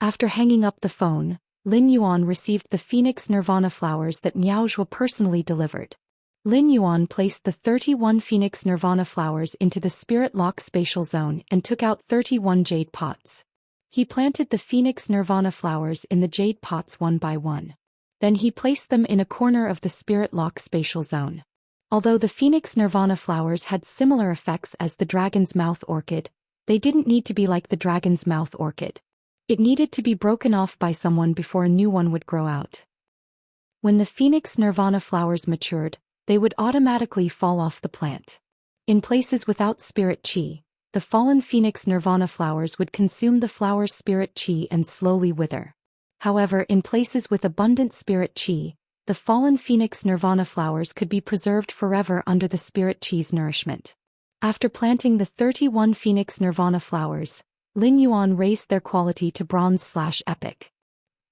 After hanging up the phone, Lin Yuan received the Phoenix Nirvana flowers that Miao Zhuo personally delivered. Lin Yuan placed the 31 Phoenix Nirvana flowers into the Spirit Lock spatial zone and took out 31 jade pots. He planted the Phoenix Nirvana flowers in the jade pots one by one. Then he placed them in a corner of the Spirit Lock spatial zone. Although the Phoenix Nirvana flowers had similar effects as the Dragon's Mouth orchid, they didn't need to be like the Dragon's Mouth orchid. It needed to be broken off by someone before a new one would grow out. When the Phoenix Nirvana flowers matured, they would automatically fall off the plant. In places without spirit chi, the fallen Phoenix Nirvana flowers would consume the flower's spirit chi and slowly wither. However, in places with abundant spirit chi, the fallen Phoenix Nirvana flowers could be preserved forever under the spirit chi's nourishment. After planting the 31 Phoenix Nirvana flowers, Lin Yuan raised their quality to bronze/epic.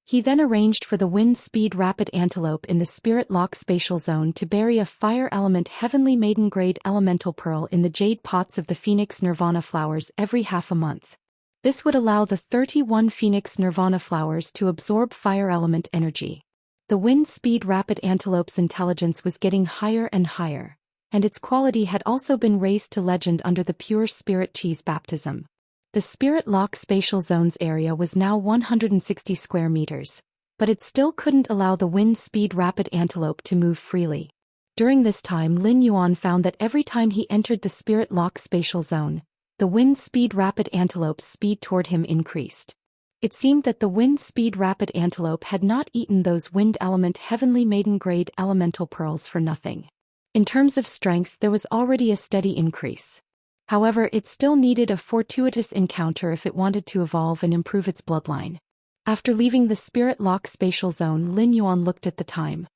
He then arranged for the wind-speed rapid antelope in the Spirit Lock spatial zone to bury a fire element heavenly maiden grade elemental pearl in the jade pots of the Phoenix Nirvana flowers every half a month. This would allow the 31 Phoenix Nirvana flowers to absorb fire element energy. The wind-speed rapid antelope's intelligence was getting higher and higher, and its quality had also been raised to legend under the pure spirit chi's baptism. The Spirit Lock spatial zone's area was now 160 square meters, but it still couldn't allow the wind-speed rapid antelope to move freely. During this time, Lin Yuan found that every time he entered the Spirit Lock spatial zone, the wind-speed rapid antelope's speed toward him increased. It seemed that the wind-speed rapid antelope had not eaten those wind element heavenly maiden grade elemental pearls for nothing. In terms of strength, there was already a steady increase. However, it still needed a fortuitous encounter if it wanted to evolve and improve its bloodline. After leaving the Spirit Lock spatial zone, Lin Yuan looked at the time.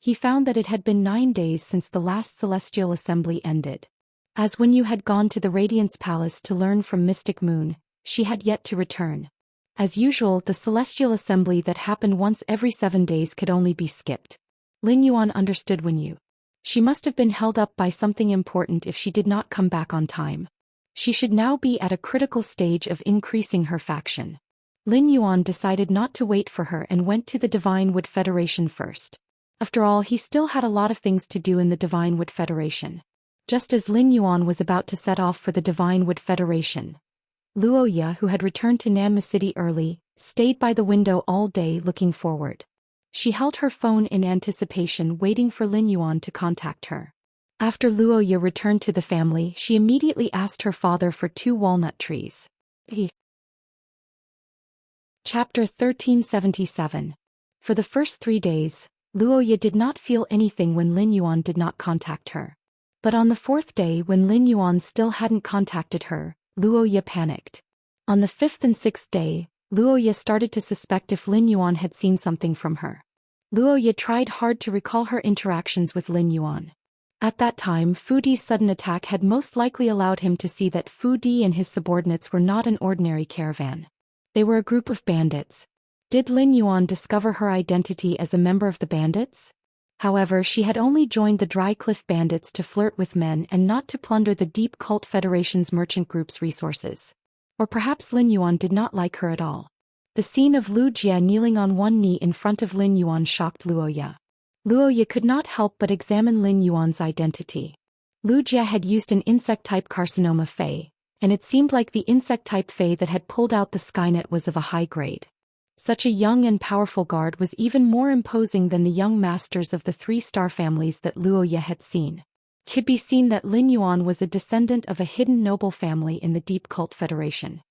He found that it had been 9 days since the last celestial assembly ended. As when you had gone to the Radiance Palace to learn from Mystic Moon, she had yet to return. As usual, the celestial assembly that happened once every 7 days could only be skipped. Lin Yuan understood when you. She must have been held up by something important if she did not come back on time. She should now be at a critical stage of increasing her faction. Lin Yuan decided not to wait for her and went to the Divine Wood Federation first. After all, he still had a lot of things to do in the Divine Wood Federation. Just as Lin Yuan was about to set off for the Divine Wood Federation, Luoya, who had returned to Nanma City early, stayed by the window all day looking forward. She held her phone in anticipation, waiting for Lin Yuan to contact her. After Luoya returned to the family, she immediately asked her father for 2 walnut trees. Chapter 1377. For the first 3 days, Luoya did not feel anything when Lin Yuan did not contact her. But on the 4th day, when Lin Yuan still hadn't contacted her, Luoya panicked. On the 5th and 6th day, Luoya started to suspect if Lin Yuan had seen something from her. Luoya tried hard to recall her interactions with Lin Yuan. At that time, Fu Di's sudden attack had most likely allowed him to see that Fu Di and his subordinates were not an ordinary caravan. They were a group of bandits. Did Lin Yuan discover her identity as a member of the bandits? However, she had only joined the Dry Cliff bandits to flirt with men and not to plunder the Deep Cult Federation's merchant group's resources. Or perhaps Lin Yuan did not like her at all. The scene of Lu Jie kneeling on one knee in front of Lin Yuan shocked Luoya. Luoya could not help but examine Lin Yuan's identity. Lu Jie had used an insect-type carcinoma Fey, and it seemed like the insect-type Fey that had pulled out the Skynet was of a high grade. Such a young and powerful guard was even more imposing than the young masters of the 3-star families that Luoya had seen. It could be seen that Lin Yuan was a descendant of a hidden noble family in the Deep Cult Federation.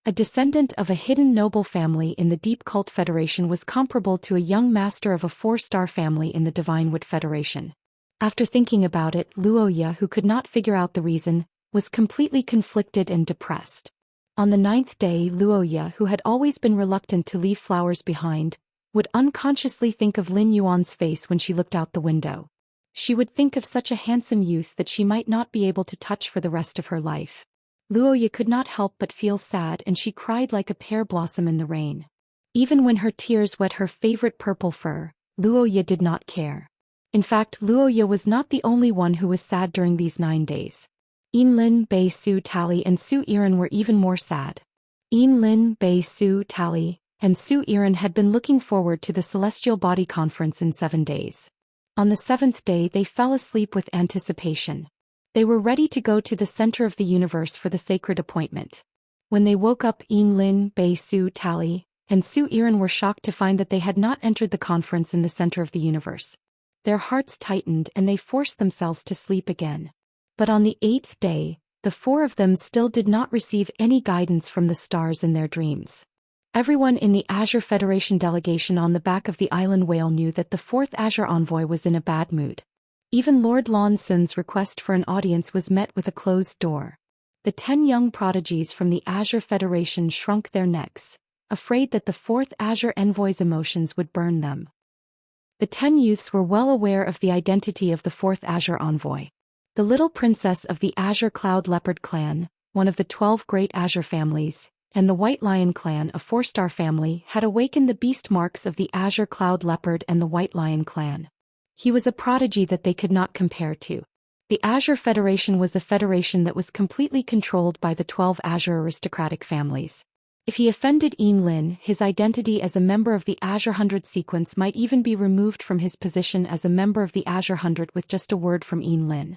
A descendant of a hidden noble family in the Deep Cult Federation was comparable to a young master of a 4-star family in the Divine Wood Federation. After thinking about it, Luoya, who could not figure out the reason, was completely conflicted and depressed. On the 9th day, Luoya, who had always been reluctant to leave flowers behind, would unconsciously think of Lin Yuan's face when she looked out the window. She would think of such a handsome youth that she might not be able to touch for the rest of her life. Luoya could not help but feel sad, and she cried like a pear blossom in the rain. Even when her tears wet her favorite purple fur, Luoya did not care. In fact, Luoya was not the only one who was sad during these 9 days. Yinlin, Bei Su Tali and Su Yiren were even more sad. Yinlin, Bei Su Tali, and Su Yiren had been looking forward to the Celestial Body Conference in 7 days. On the 7th day they fell asleep with anticipation. They were ready to go to the center of the universe for the sacred appointment. When they woke up, Yinlin, Bei Su Tali, and Su Yiren were shocked to find that they had not entered the conference in the center of the universe. Their hearts tightened and they forced themselves to sleep again. But on the 8th day, the 4 of them still did not receive any guidance from the stars in their dreams. Everyone in the Azure Federation delegation on the back of the island whale knew that the 4th Azure envoy was in a bad mood. Even Lord Lan Sun's request for an audience was met with a closed door. The 10 young prodigies from the Azure Federation shrunk their necks, afraid that the 4th Azure envoy's emotions would burn them. The 10 youths were well aware of the identity of the 4th Azure envoy. The little princess of the Azure Cloud Leopard clan, one of the 12 great Azure families, and the White Lion clan, a 4-star family, had awakened the beast marks of the Azure Cloud Leopard and the White Lion clan. He was a prodigy that they could not compare to. The Azure Federation was a federation that was completely controlled by the 12 Azure aristocratic families. If he offended Yinlin, his identity as a member of the Azure 100 sequence might even be removed from his position as a member of the Azure 100 with just a word from Yinlin.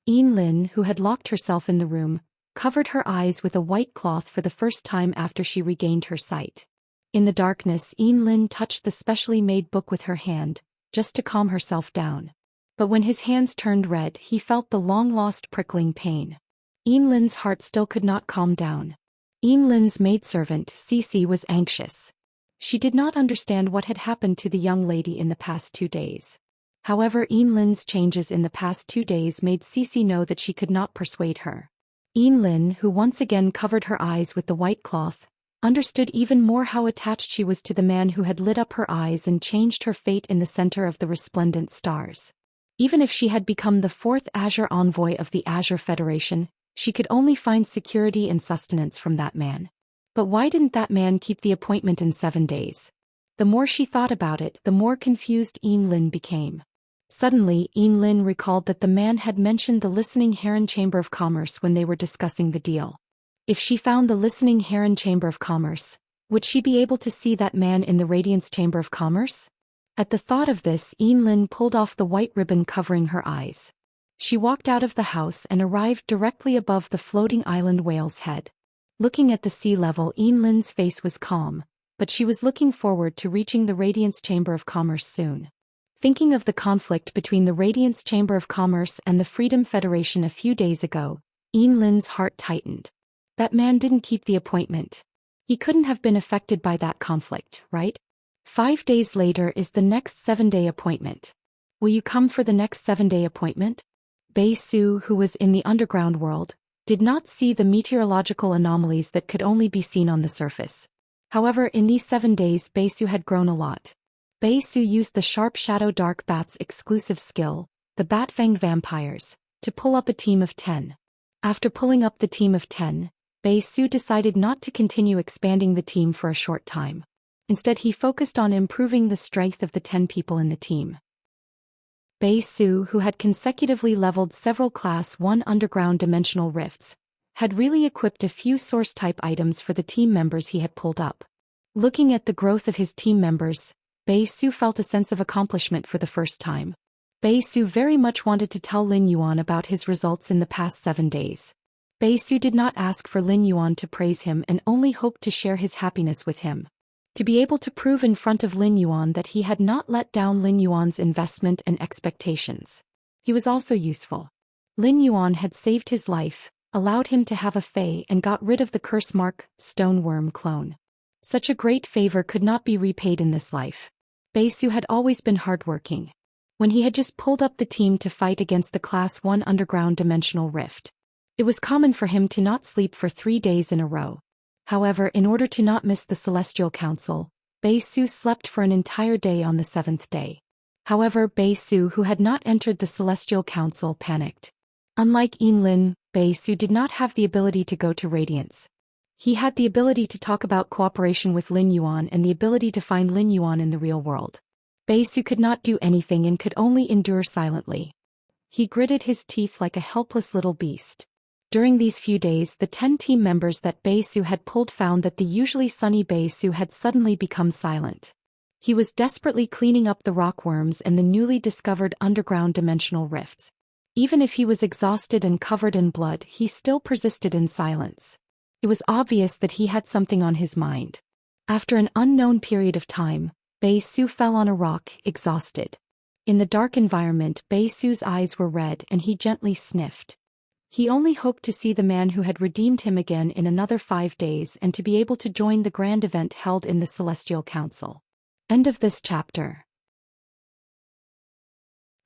Yinlin, who had locked herself in the room, covered her eyes with a white cloth for the first time after she regained her sight. In the darkness, Yinlin touched the specially made book with her hand, just to calm herself down. But when his hands turned red, he felt the long-lost prickling pain. Yinlin's heart still could not calm down. Yinlin's maidservant, Cici, was anxious. She did not understand what had happened to the young lady in the past 2 days. However, Yinlin's changes in the past 2 days made Cici know that she could not persuade her. Yinlin, who once again covered her eyes with the white cloth, understood even more how attached she was to the man who had lit up her eyes and changed her fate in the center of the resplendent stars. Even if she had become the 4th Azure envoy of the Azure Federation, she could only find security and sustenance from that man. But why didn't that man keep the appointment in 7 days? The more she thought about it, the more confused Yinlin became. Suddenly, Yinlin recalled that the man had mentioned the Listening Heron Chamber of Commerce when they were discussing the deal. If she found the Listening Heron Chamber of Commerce, would she be able to see that man in the Radiance Chamber of Commerce? At the thought of this, Yinlin pulled off the white ribbon covering her eyes. She walked out of the house and arrived directly above the floating island whale's head. Looking at the sea level, Yinlin's face was calm, but she was looking forward to reaching the Radiance Chamber of Commerce soon. Thinking of the conflict between the Radiance Chamber of Commerce and the Freedom Federation a few days ago, Yinlin's heart tightened. That man didn't keep the appointment. He couldn't have been affected by that conflict, right? 5 days later is the next 7-day appointment. Will you come for the next 7-day appointment? Bei Su, who was in the underground world, did not see the meteorological anomalies that could only be seen on the surface. However, in these 7 days, Bei Su had grown a lot. Bei Su used the Sharp Shadow Dark Bat's exclusive skill, the Bat-Fanged Vampires, to pull up a team of 10. After pulling up the team of 10, Bei Su decided not to continue expanding the team for a short time. Instead, he focused on improving the strength of the 10 people in the team. Bei Su, who had consecutively leveled several Class 1 underground dimensional rifts, had really equipped a few source-type items for the team members he had pulled up. Looking at the growth of his team members, Bei Su felt a sense of accomplishment for the first time. Bei Su very much wanted to tell Lin Yuan about his results in the past 7 days. Bei Su did not ask for Lin Yuan to praise him and only hoped to share his happiness with him. To be able to prove in front of Lin Yuan that he had not let down Lin Yuan's investment and expectations. He was also useful. Lin Yuan had saved his life, allowed him to have a Fey and got rid of the curse mark, Stoneworm clone. Such a great favor could not be repaid in this life. Bei Su had always been hardworking. When he had just pulled up the team to fight against the Class 1 underground dimensional rift, it was common for him to not sleep for 3 days in a row. However, in order to not miss the Celestial Council, Bei Su slept for an entire day on the 7th day. However, Bei Su, who had not entered the Celestial Council, panicked. Unlike Yinlin, Bei Su did not have the ability to go to Radiance. He had the ability to talk about cooperation with Lin Yuan and the ability to find Lin Yuan in the real world. Bei Su could not do anything and could only endure silently. He gritted his teeth like a helpless little beast. During these few days, the 10 team members that Bei Su had pulled found that the usually sunny Bei Su had suddenly become silent. He was desperately cleaning up the rockworms and the newly discovered underground dimensional rifts. Even if he was exhausted and covered in blood, he still persisted in silence. It was obvious that he had something on his mind. After an unknown period of time, Bei Su fell on a rock, exhausted. In the dark environment, Bei Su's eyes were red and he gently sniffed. He only hoped to see the man who had redeemed him again in another 5 days and to be able to join the grand event held in the Celestial Council. End of this chapter.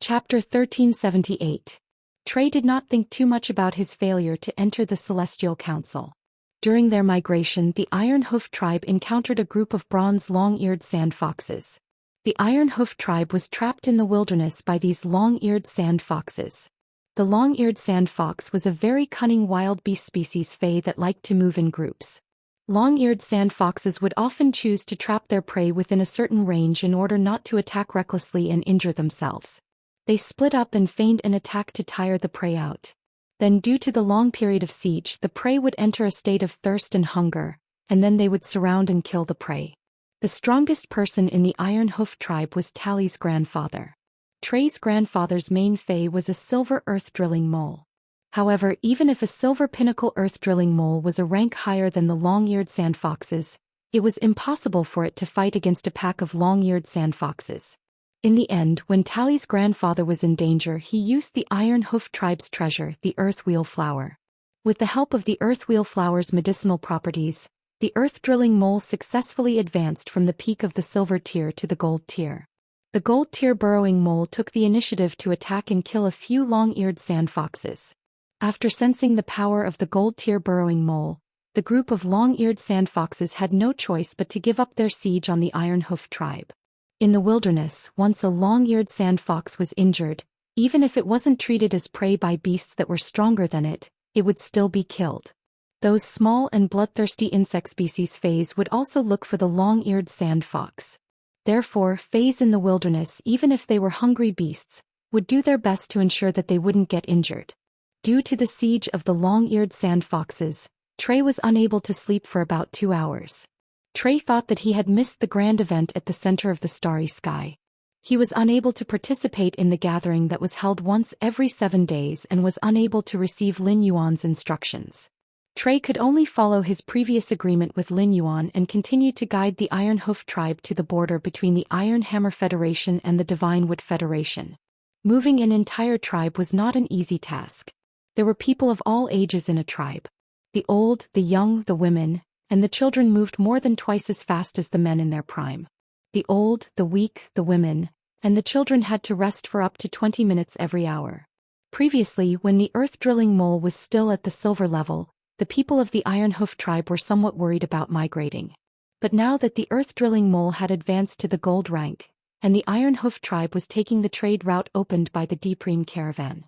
Chapter 1378. Trey did not think too much about his failure to enter the Celestial Council. During their migration, the Iron Hoof tribe encountered a group of bronze long-eared sand foxes. The Iron Hoof tribe was trapped in the wilderness by these long-eared sand foxes. The long-eared sand fox was a very cunning wild beast species Fae that liked to move in groups. Long-eared sand foxes would often choose to trap their prey within a certain range in order not to attack recklessly and injure themselves. They split up and feigned an attack to tire the prey out. Then, due to the long period of siege, the prey would enter a state of thirst and hunger, and then they would surround and kill the prey. The strongest person in the Iron Hoof tribe was Tally's grandfather. Trey's grandfather's main Fae was a silver earth-drilling mole. However, even if a silver pinnacle earth-drilling mole was a rank higher than the long-eared sand foxes, it was impossible for it to fight against a pack of long-eared sand foxes. In the end, when Tally's grandfather was in danger, he used the Iron Hoof tribe's treasure, the earthwheel flower. With the help of the earthwheel flower's medicinal properties, the earth-drilling mole successfully advanced from the peak of the silver tier to the gold tier. The gold tier burrowing mole took the initiative to attack and kill a few long-eared sand foxes. After sensing the power of the gold tier burrowing mole, the group of long-eared sand foxes had no choice but to give up their siege on the Iron Hoof tribe. In the wilderness, once a long-eared sand fox was injured, even if it wasn't treated as prey by beasts that were stronger than it would still be killed. Those small and bloodthirsty insect species Faes would also look for the long-eared sand fox. Therefore, Faes in the wilderness, even if they were hungry beasts, would do their best to ensure that they wouldn't get injured. Due to the siege of the long-eared sand foxes, Trey was unable to sleep for about 2 hours. Trey thought that he had missed the grand event at the center of the starry sky. He was unable to participate in the gathering that was held once every 7 days and was unable to receive Lin Yuan's instructions. Trey could only follow his previous agreement with Lin Yuan and continue to guide the Iron Hoof tribe to the border between the Iron Hammer Federation and the Divine Wood Federation. Moving an entire tribe was not an easy task. There were people of all ages in a tribe. The old, the young, the women, and the children moved more than twice as fast as the men in their prime. The old, the weak, the women, and the children had to rest for up to 20 minutes every hour. Previously, when the earth-drilling mole was still at the silver level, the people of the Iron Hoof tribe were somewhat worried about migrating. But now that the earth-drilling mole had advanced to the gold rank, and the Iron Hoof tribe was taking the trade route opened by the Depreme caravan.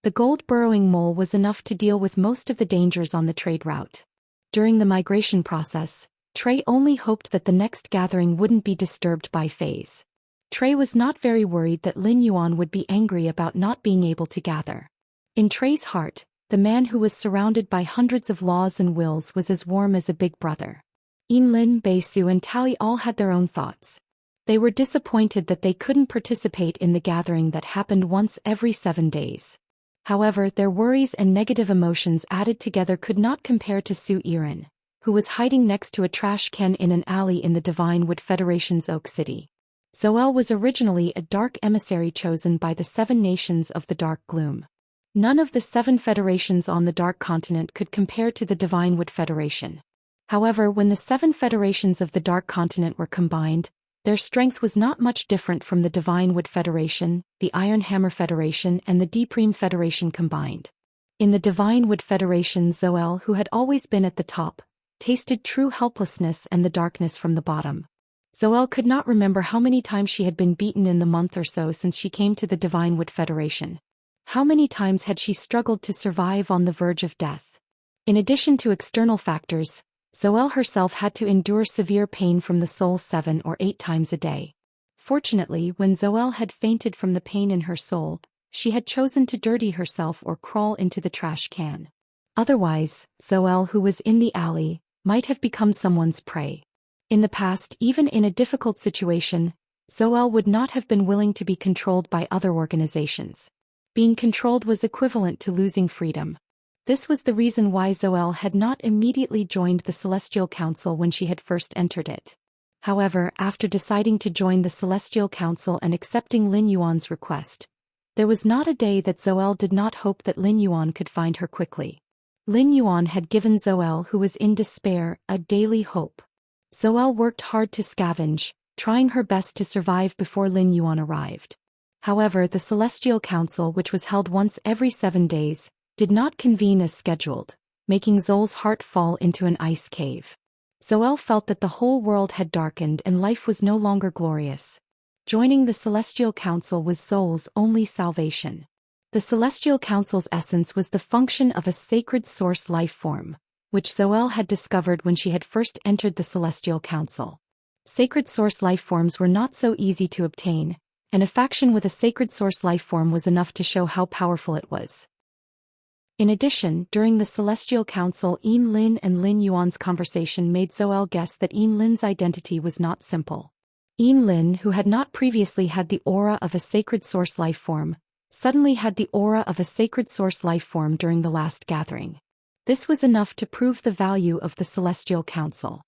The gold-burrowing mole was enough to deal with most of the dangers on the trade route. During the migration process, Trey only hoped that the next gathering wouldn't be disturbed by Faes. Trey was not very worried that Lin Yuan would be angry about not being able to gather. In Trey's heart, the man who was surrounded by hundreds of laws and wills was as warm as a big brother. Lin, Bei Su and Tally all had their own thoughts. They were disappointed that they couldn't participate in the gathering that happened once every 7 days. However, their worries and negative emotions added together could not compare to Su Iran, who was hiding next to a trash can in an alley in the Divine Wood Federation's Oak City. Zoel was originally a dark emissary chosen by the 7 nations of the Dark Gloom. None of the 7 federations on the Dark Continent could compare to the Divine Wood Federation. However, when the 7 federations of the Dark Continent were combined, their strength was not much different from the Divine Wood Federation, the Iron Hammer Federation and the Depreme Federation combined. In the Divine Wood Federation, Zoel, who had always been at the top, tasted true helplessness and the darkness from the bottom. Zoel could not remember how many times she had been beaten in the month or so since she came to the Divine Wood Federation. How many times had she struggled to survive on the verge of death? In addition to external factors, Zoel herself had to endure severe pain from the soul 7 or 8 times a day. Fortunately, when Zoel had fainted from the pain in her soul, she had chosen to dirty herself or crawl into the trash can. Otherwise, Zhou, who was in the alley, might have become someone's prey. In the past, even in a difficult situation, Zhou would not have been willing to be controlled by other organizations. Being controlled was equivalent to losing freedom. This was the reason why Zhou had not immediately joined the Celestial Council when she had first entered it. However, after deciding to join the Celestial Council and accepting Lin Yuan's request, there was not a day that Zhou did not hope that Lin Yuan could find her quickly. Lin Yuan had given Zhou, who was in despair, a daily hope. Zhou worked hard to scavenge, trying her best to survive before Lin Yuan arrived. However, the Celestial Council, which was held once every 7 days, did not convene as scheduled, making Zhou's heart fall into an ice cave. Zhou felt that the whole world had darkened and life was no longer glorious. Joining the Celestial Council was Zhou's only salvation. The Celestial Council's essence was the function of a sacred source life form, which Zhou had discovered when she had first entered the Celestial Council. Sacred source life forms were not so easy to obtain, and a faction with a sacred source life form was enough to show how powerful it was. In addition, during the Celestial Council, Yin Lin and Lin Yuan's conversation made Zhou guess that Yin Lin's identity was not simple. Yin Lin, who had not previously had the aura of a sacred source life form, suddenly had the aura of a sacred source life form during the last gathering. This was enough to prove the value of the Celestial Council.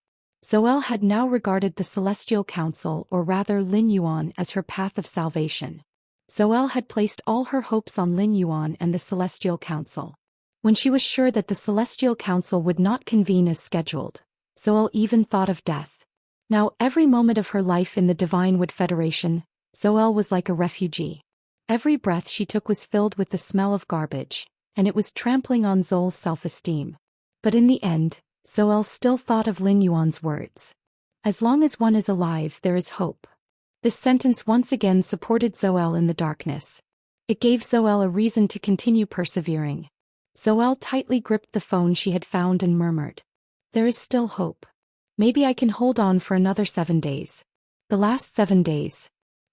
Zhou had now regarded the Celestial Council, or rather Lin Yuan, as her path of salvation. Zhou had placed all her hopes on Lin Yuan and the Celestial Council. When she was sure that the Celestial Council would not convene as scheduled, Zhou even thought of death. Now, every moment of her life in the Divine Wood Federation, Zhou was like a refugee. Every breath she took was filled with the smell of garbage, and it was trampling on Zhou's self-esteem. But in the end, Zhou still thought of Lin Yuan's words. As long as one is alive, there is hope. This sentence once again supported Zhou in the darkness. It gave Zhou a reason to continue persevering. Zhou tightly gripped the phone she had found and murmured, "There is still hope. Maybe I can hold on for another 7 days. The last 7 days."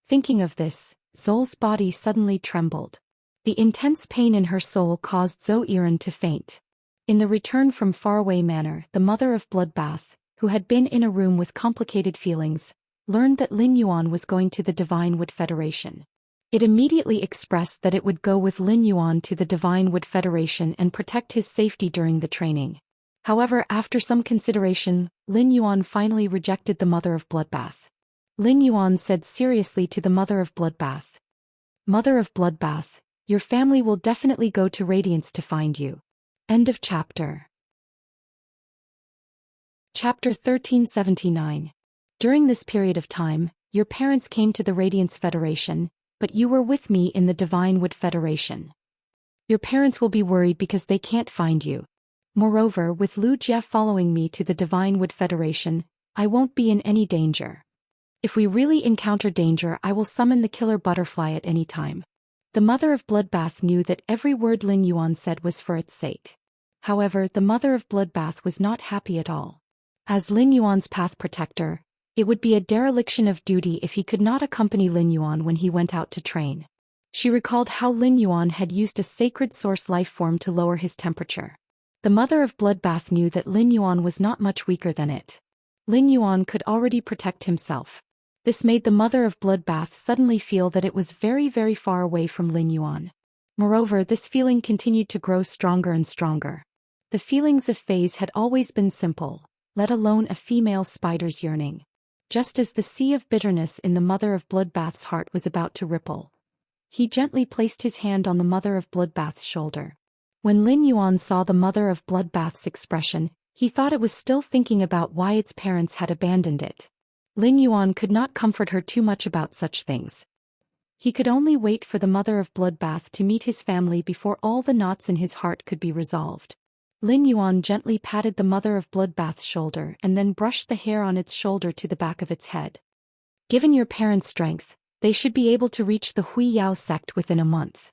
Thinking of this, Zhou's body suddenly trembled. The intense pain in her soul caused Zhou Yiren to faint. In the return from faraway manor, the mother of Bloodbath, who had been in a room with complicated feelings, learned that Lin Yuan was going to the Divine Wood Federation. It immediately expressed that it would go with Lin Yuan to the Divine Wood Federation and protect his safety during the training. However, after some consideration, Lin Yuan finally rejected the mother of Bloodbath. Lin Yuan said seriously to the mother of Bloodbath, "Mother of Bloodbath, your family will definitely go to Radiance to find you." End of chapter. Chapter 1379. During this period of time, your parents came to the Radiance Federation, but you were with me in the Divine Wood Federation. Your parents will be worried because they can't find you. Moreover, with Lu Jie following me to the Divine Wood Federation, I won't be in any danger. If we really encounter danger, I will summon the killer butterfly at any time. The mother of Bloodbath knew that every word Lin Yuan said was for its sake. However, the mother of Bloodbath was not happy at all. As Lin Yuan's path protector, it would be a dereliction of duty if he could not accompany Lin Yuan when he went out to train. She recalled how Lin Yuan had used a sacred source life form to lower his temperature. The mother of Bloodbath knew that Lin Yuan was not much weaker than it. Lin Yuan could already protect himself. This made the mother of Bloodbath suddenly feel that it was very, very far away from Lin Yuan. Moreover, this feeling continued to grow stronger and stronger. The feelings of phase had always been simple, let alone a female spider's yearning. Just as the sea of bitterness in the mother of Bloodbath's heart was about to ripple, he gently placed his hand on the mother of Bloodbath's shoulder. When Lin Yuan saw the mother of Bloodbath's expression, he thought it was still thinking about why its parents had abandoned it. Lin Yuan could not comfort her too much about such things. He could only wait for the mother of Bloodbath to meet his family before all the knots in his heart could be resolved. Lin Yuan gently patted the mother of Bloodbath's shoulder and then brushed the hair on its shoulder to the back of its head. Given your parents' strength, they should be able to reach the Hui Yao sect within a month.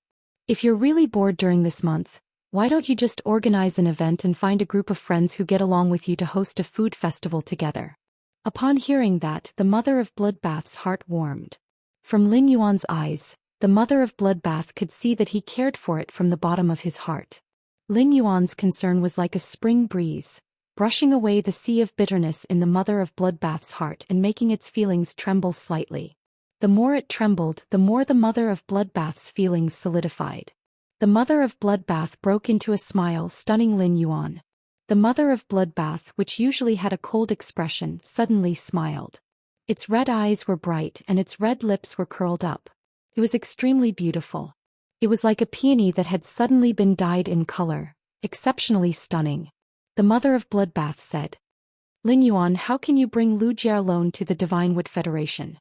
If you're really bored during this month, why don't you just organize an event and find a group of friends who get along with you to host a food festival together? Upon hearing that, the mother of Bloodbath's heart warmed. From Lin Yuan's eyes, The mother of Bloodbath could see that he cared for it from the bottom of his heart. Lin Yuan's concern was like a spring breeze, brushing away the sea of bitterness in the mother of Bloodbath's heart and making its feelings tremble slightly. The more it trembled, the more the mother of Bloodbath's feelings solidified. The mother of Bloodbath broke into a smile, stunning Lin Yuan. The mother of Bloodbath, which usually had a cold expression, suddenly smiled. Its red eyes were bright and its red lips were curled up. It was extremely beautiful. It was like a peony that had suddenly been dyed in color, exceptionally stunning. The mother of Bloodbath said, "Lin Yuan, how can you bring Lu Jie alone to the Divine Wood Federation?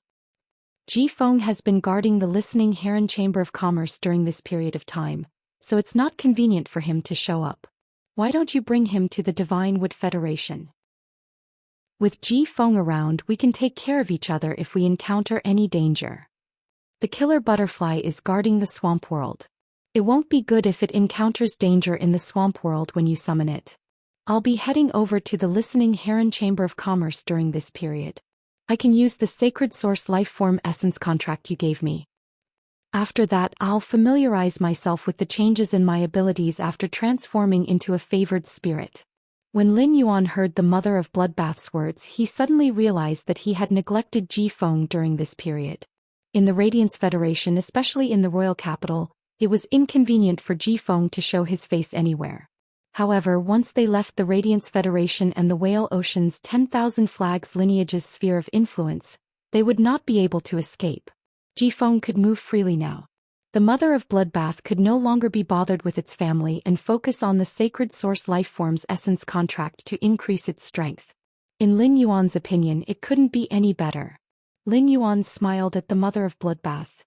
Ji Feng has been guarding the Listening Heron Chamber of Commerce during this period of time, so it's not convenient for him to show up. Why don't you bring him to the Divine Wood Federation? With Ji Feng around, we can take care of each other if we encounter any danger. The killer butterfly is guarding the swamp world. It won't be good if it encounters danger in the swamp world when you summon it. I'll be heading over to the Listening Heron Chamber of Commerce during this period. I can use the Sacred Source Lifeform Essence contract you gave me. After that, I'll familiarize myself with the changes in my abilities after transforming into a favored spirit." When Lin Yuan heard the mother of Bloodbath's words, he suddenly realized that he had neglected Ji Feng during this period. In the Radiance Federation, especially in the royal capital, it was inconvenient for Ji Feng to show his face anywhere. However, once they left the Radiance Federation and the Whale Ocean's 10,000 flags lineage's sphere of influence, they would not be able to escape. Ji Feng could move freely now. The mother of Bloodbath could no longer be bothered with its family and focus on the Sacred Source Lifeform's essence contract to increase its strength. In Lin Yuan's opinion, it couldn't be any better. Lin Yuan smiled at the mother of Bloodbath.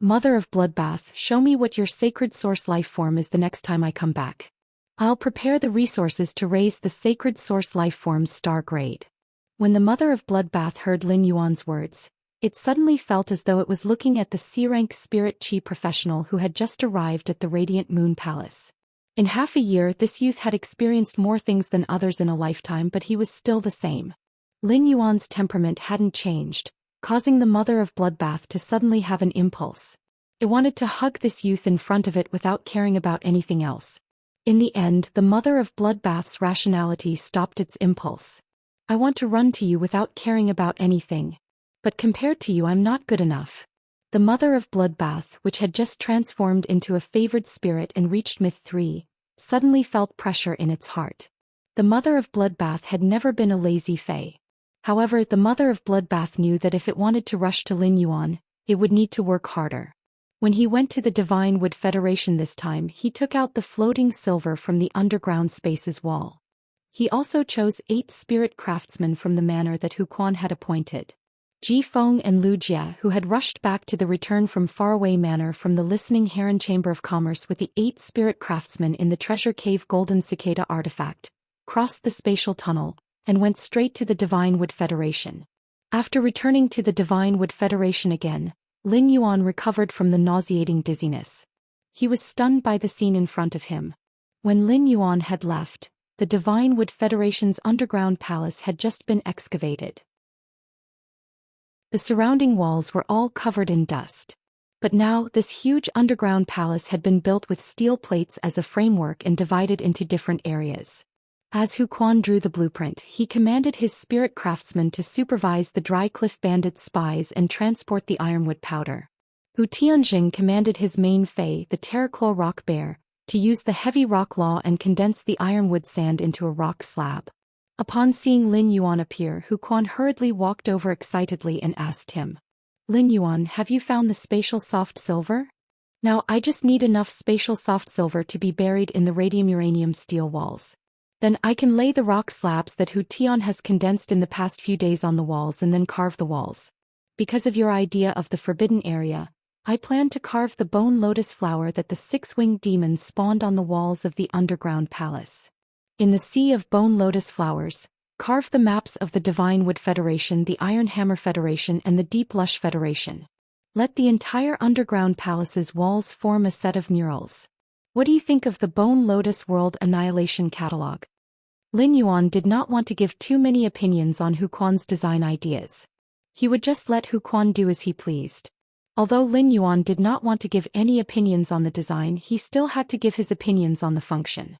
"Mother of Bloodbath, show me what your Sacred Source Lifeform is the next time I come back. I'll prepare the resources to raise the Sacred Source Lifeform's star grade." When the mother of Bloodbath heard Lin Yuan's words, it suddenly felt as though it was looking at the C-rank spirit chi professional who had just arrived at the Radiant Moon Palace. In half a year, this youth had experienced more things than others in a lifetime, but he was still the same. Lin Yuan's temperament hadn't changed, causing the mother of Bloodbath to suddenly have an impulse. It wanted to hug this youth in front of it without caring about anything else. In the end, the mother of Bloodbath's rationality stopped its impulse. "I want to run to you without caring about anything. But compared to you, I'm not good enough." The mother of Bloodbath, which had just transformed into a favored spirit and reached Myth 3, suddenly felt pressure in its heart. The mother of Bloodbath had never been a lazy fae. However, the mother of Bloodbath knew that if it wanted to rush to Lin Yuan, it would need to work harder. When he went to the Divine Wood Federation this time, he took out the floating silver from the underground space's wall. He also chose 8 spirit craftsmen from the manor that Hu Quan had appointed. Ji Feng and Lu Jie, who had rushed back to the return from faraway manor from the Listening Heron Chamber of Commerce with the 8 spirit craftsmen in the Treasure Cave Golden Cicada artifact, crossed the spatial tunnel, and went straight to the Divine Wood Federation. After returning to the Divine Wood Federation again, Lin Yuan recovered from the nauseating dizziness. He was stunned by the scene in front of him. When Lin Yuan had left, the Divine Wood Federation's underground palace had just been excavated. The surrounding walls were all covered in dust. But now, this huge underground palace had been built with steel plates as a framework and divided into different areas. As Hu Quan drew the blueprint, he commanded his spirit craftsmen to supervise the Dry Cliff Bandit's spies and transport the ironwood powder. Hu Tianjing commanded his main fae, the Terraclaw Rock Bear, to use the heavy rock law and condense the ironwood sand into a rock slab. Upon seeing Lin Yuan appear, Hu Quan hurriedly walked over excitedly and asked him, "Lin Yuan, have you found the spatial soft silver? Now I just need enough spatial soft silver to be buried in the radium uranium steel walls. Then I can lay the rock slabs that Hu Tian has condensed in the past few days on the walls and then carve the walls. Because of your idea of the forbidden area, I plan to carve the bone lotus flower that the 6-winged demon spawned on the walls of the underground palace. In the sea of bone lotus flowers, carve the maps of the Divine Wood Federation, the Iron Hammer Federation and the Deep Lush Federation. Let the entire underground palace's walls form a set of murals. What do you think of the Bone Lotus World Annihilation Catalog?" Lin Yuan did not want to give too many opinions on Hu Quan's design ideas. He would just let Hu Quan do as he pleased. Although Lin Yuan did not want to give any opinions on the design, he still had to give his opinions on the function.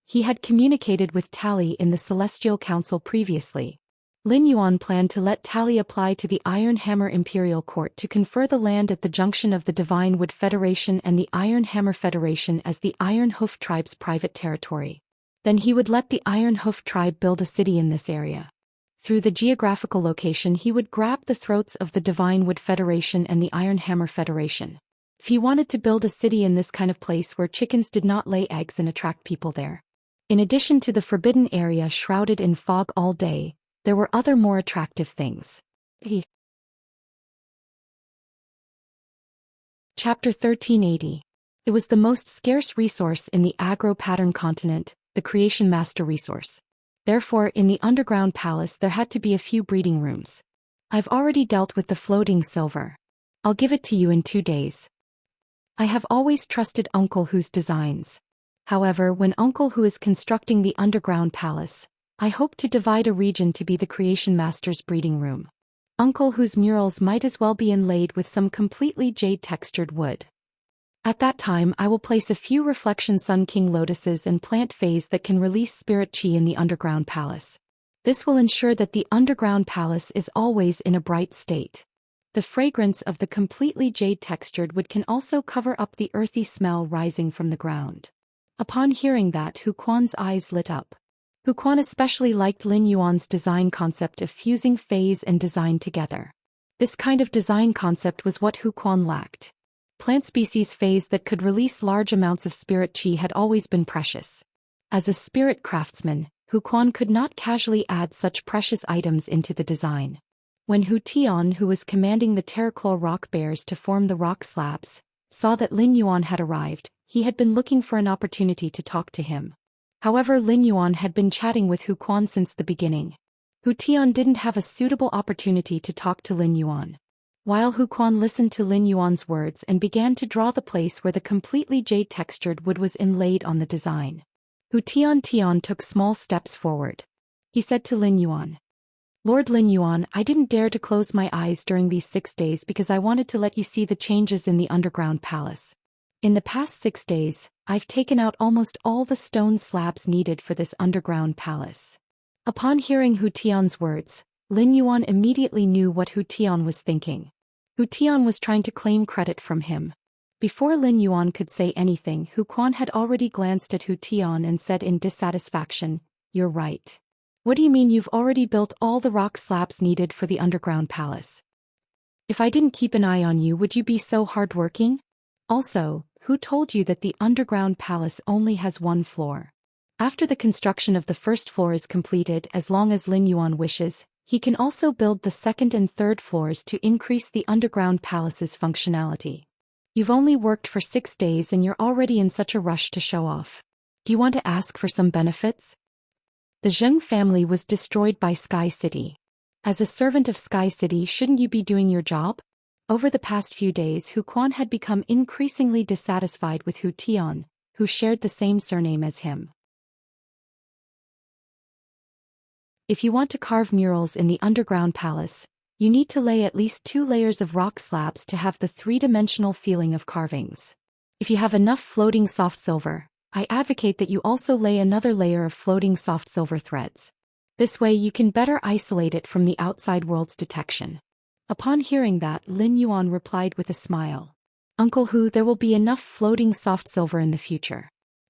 He had communicated with Tali in the Celestial Council previously. Lin Yuan planned to let Tali apply to the Iron Hammer Imperial Court to confer the land at the junction of the Divine Wood Federation and the Iron Hammer Federation as the Iron Hoof Tribe's private territory. Then he would let the Iron Hoof Tribe build a city in this area. Through the geographical location, he would grab the throats of the Divine Wood Federation and the Iron Hammer Federation. If he wanted to build a city in this kind of place where chickens did not lay eggs and attract people there. In addition to the forbidden area shrouded in fog all day, there were other more attractive things. Chapter 1380. It was the most scarce resource in the Agro-Pattern continent, the Creation Master resource. Therefore, in the underground palace there had to be a few breeding rooms. I've already dealt with the floating silver. I'll give it to you in 2 days. I have always trusted Uncle Hu's designs. However, when Uncle Hu is constructing the underground palace, I hope to divide a region to be the Creation Master's breeding room. Uncle Hu's murals might as well be inlaid with some completely jade-textured wood. At that time I will place a few Reflection Sun King lotuses and plant phase that can release spirit chi in the underground palace. This will ensure that the underground palace is always in a bright state. The fragrance of the completely jade-textured wood can also cover up the earthy smell rising from the ground. Upon hearing that, Hu Quan's eyes lit up. Hu Quan especially liked Lin Yuan's design concept of fusing phase and design together. This kind of design concept was what Hu Quan lacked. Plant species phase that could release large amounts of spirit chi had always been precious. As a spirit craftsman, Hu Quan could not casually add such precious items into the design. When Hu Tian, who was commanding the Terraclaw rock bears to form the rock slabs, saw that Lin Yuan had arrived, he had been looking for an opportunity to talk to him. However, Lin Yuan had been chatting with Hu Quan since the beginning. Hu Tian didn't have a suitable opportunity to talk to Lin Yuan. While Hu Quan listened to Lin Yuan's words and began to draw the place where the completely jade-textured wood was inlaid on the design, Hu Tian took small steps forward. He said to Lin Yuan, "Lord Lin Yuan, I didn't dare to close my eyes during these 6 days because I wanted to let you see the changes in the underground palace. In the past 6 days, I've taken out almost all the stone slabs needed for this underground palace." Upon hearing Hu Tian's words, Lin Yuan immediately knew what Hu Tian was thinking. Hu Tian was trying to claim credit from him. Before Lin Yuan could say anything, Hu Quan had already glanced at Hu Tian and said in dissatisfaction, "You're right. What do you mean you've already built all the rock slabs needed for the underground palace? If I didn't keep an eye on you, would you be so hardworking? Also, who told you that the underground palace only has 1 floor? After the construction of the first floor is completed, as long as Lin Yuan wishes, he can also build the second and third floors to increase the underground palace's functionality. You've only worked for 6 days and you're already in such a rush to show off. Do you want to ask for some benefits?" The Zheng family was destroyed by Sky City. As a servant of Sky City, shouldn't you be doing your job? Over the past few days, Hu Quan had become increasingly dissatisfied with Hu Tian, who shared the same surname as him. If you want to carve murals in the underground palace, you need to lay at least 2 layers of rock slabs to have the 3-dimensional feeling of carvings. If you have enough floating soft silver, I advocate that you also lay another layer of floating soft silver threads. This way you can better isolate it from the outside world's detection. Upon hearing that, Lin Yuan replied with a smile, "Uncle Hu, there will be enough floating soft silver in the future."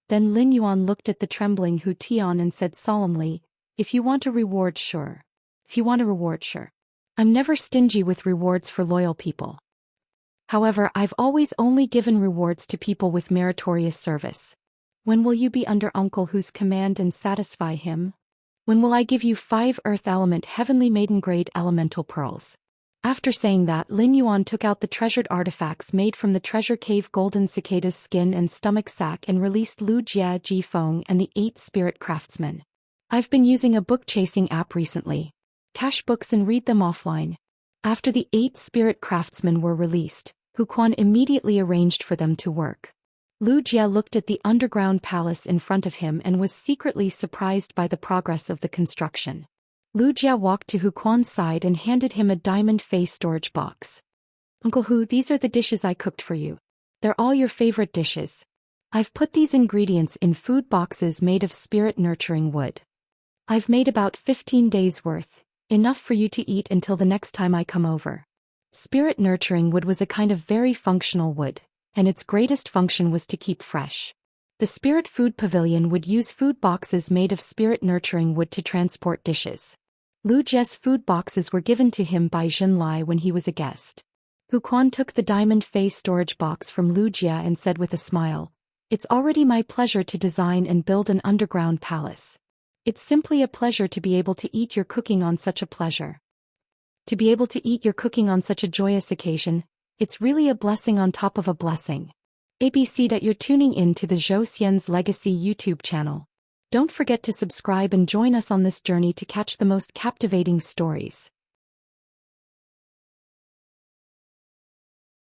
Then Lin Yuan looked at the trembling Hu Tian and said solemnly, "If you want a reward, sure. If you want a reward, sure. I'm never stingy with rewards for loyal people. However, I've always only given rewards to people with meritorious service. When will you be under Uncle Hu's command and satisfy him? When will I give you 5 Earth Element Heavenly Maiden Grade Elemental Pearls?" After saying that, Lin Yuan took out the treasured artifacts made from the treasure cave golden cicada's skin and stomach sac and released Lu Jia Ji Feng and the 8 spirit craftsmen. "I've been using a book-chasing app recently. Cache books and read them offline." After the 8 spirit craftsmen were released, Hu Quan immediately arranged for them to work. Lu Jia looked at the underground palace in front of him and was secretly surprised by the progress of the construction. Lu Jia walked to Hu Quan's side and handed him a diamond face storage box. Uncle Hu, these are the dishes I cooked for you. They're all your favorite dishes. I've put these ingredients in food boxes made of spirit-nurturing wood. I've made about 15 days worth, enough for you to eat until the next time I come over. Spirit-nurturing wood was a kind of very functional wood, and its greatest function was to keep fresh. The Spirit Food Pavilion would use food boxes made of spirit-nurturing wood to transport dishes. Lu Jie's food boxes were given to him by Zhen Lai when he was a guest. Hu Quan took the diamond face storage box from Lu Jie and said with a smile, "It's already my pleasure to design and build an underground palace. It's simply a pleasure to be able to eat your cooking on such a pleasure. To be able to eat your cooking on such a joyous occasion, it's really a blessing on top of a blessing." ABC that you're tuning in to the Zhou Xian's Legacy YouTube channel. Don't forget to subscribe and join us on this journey to catch the most captivating stories.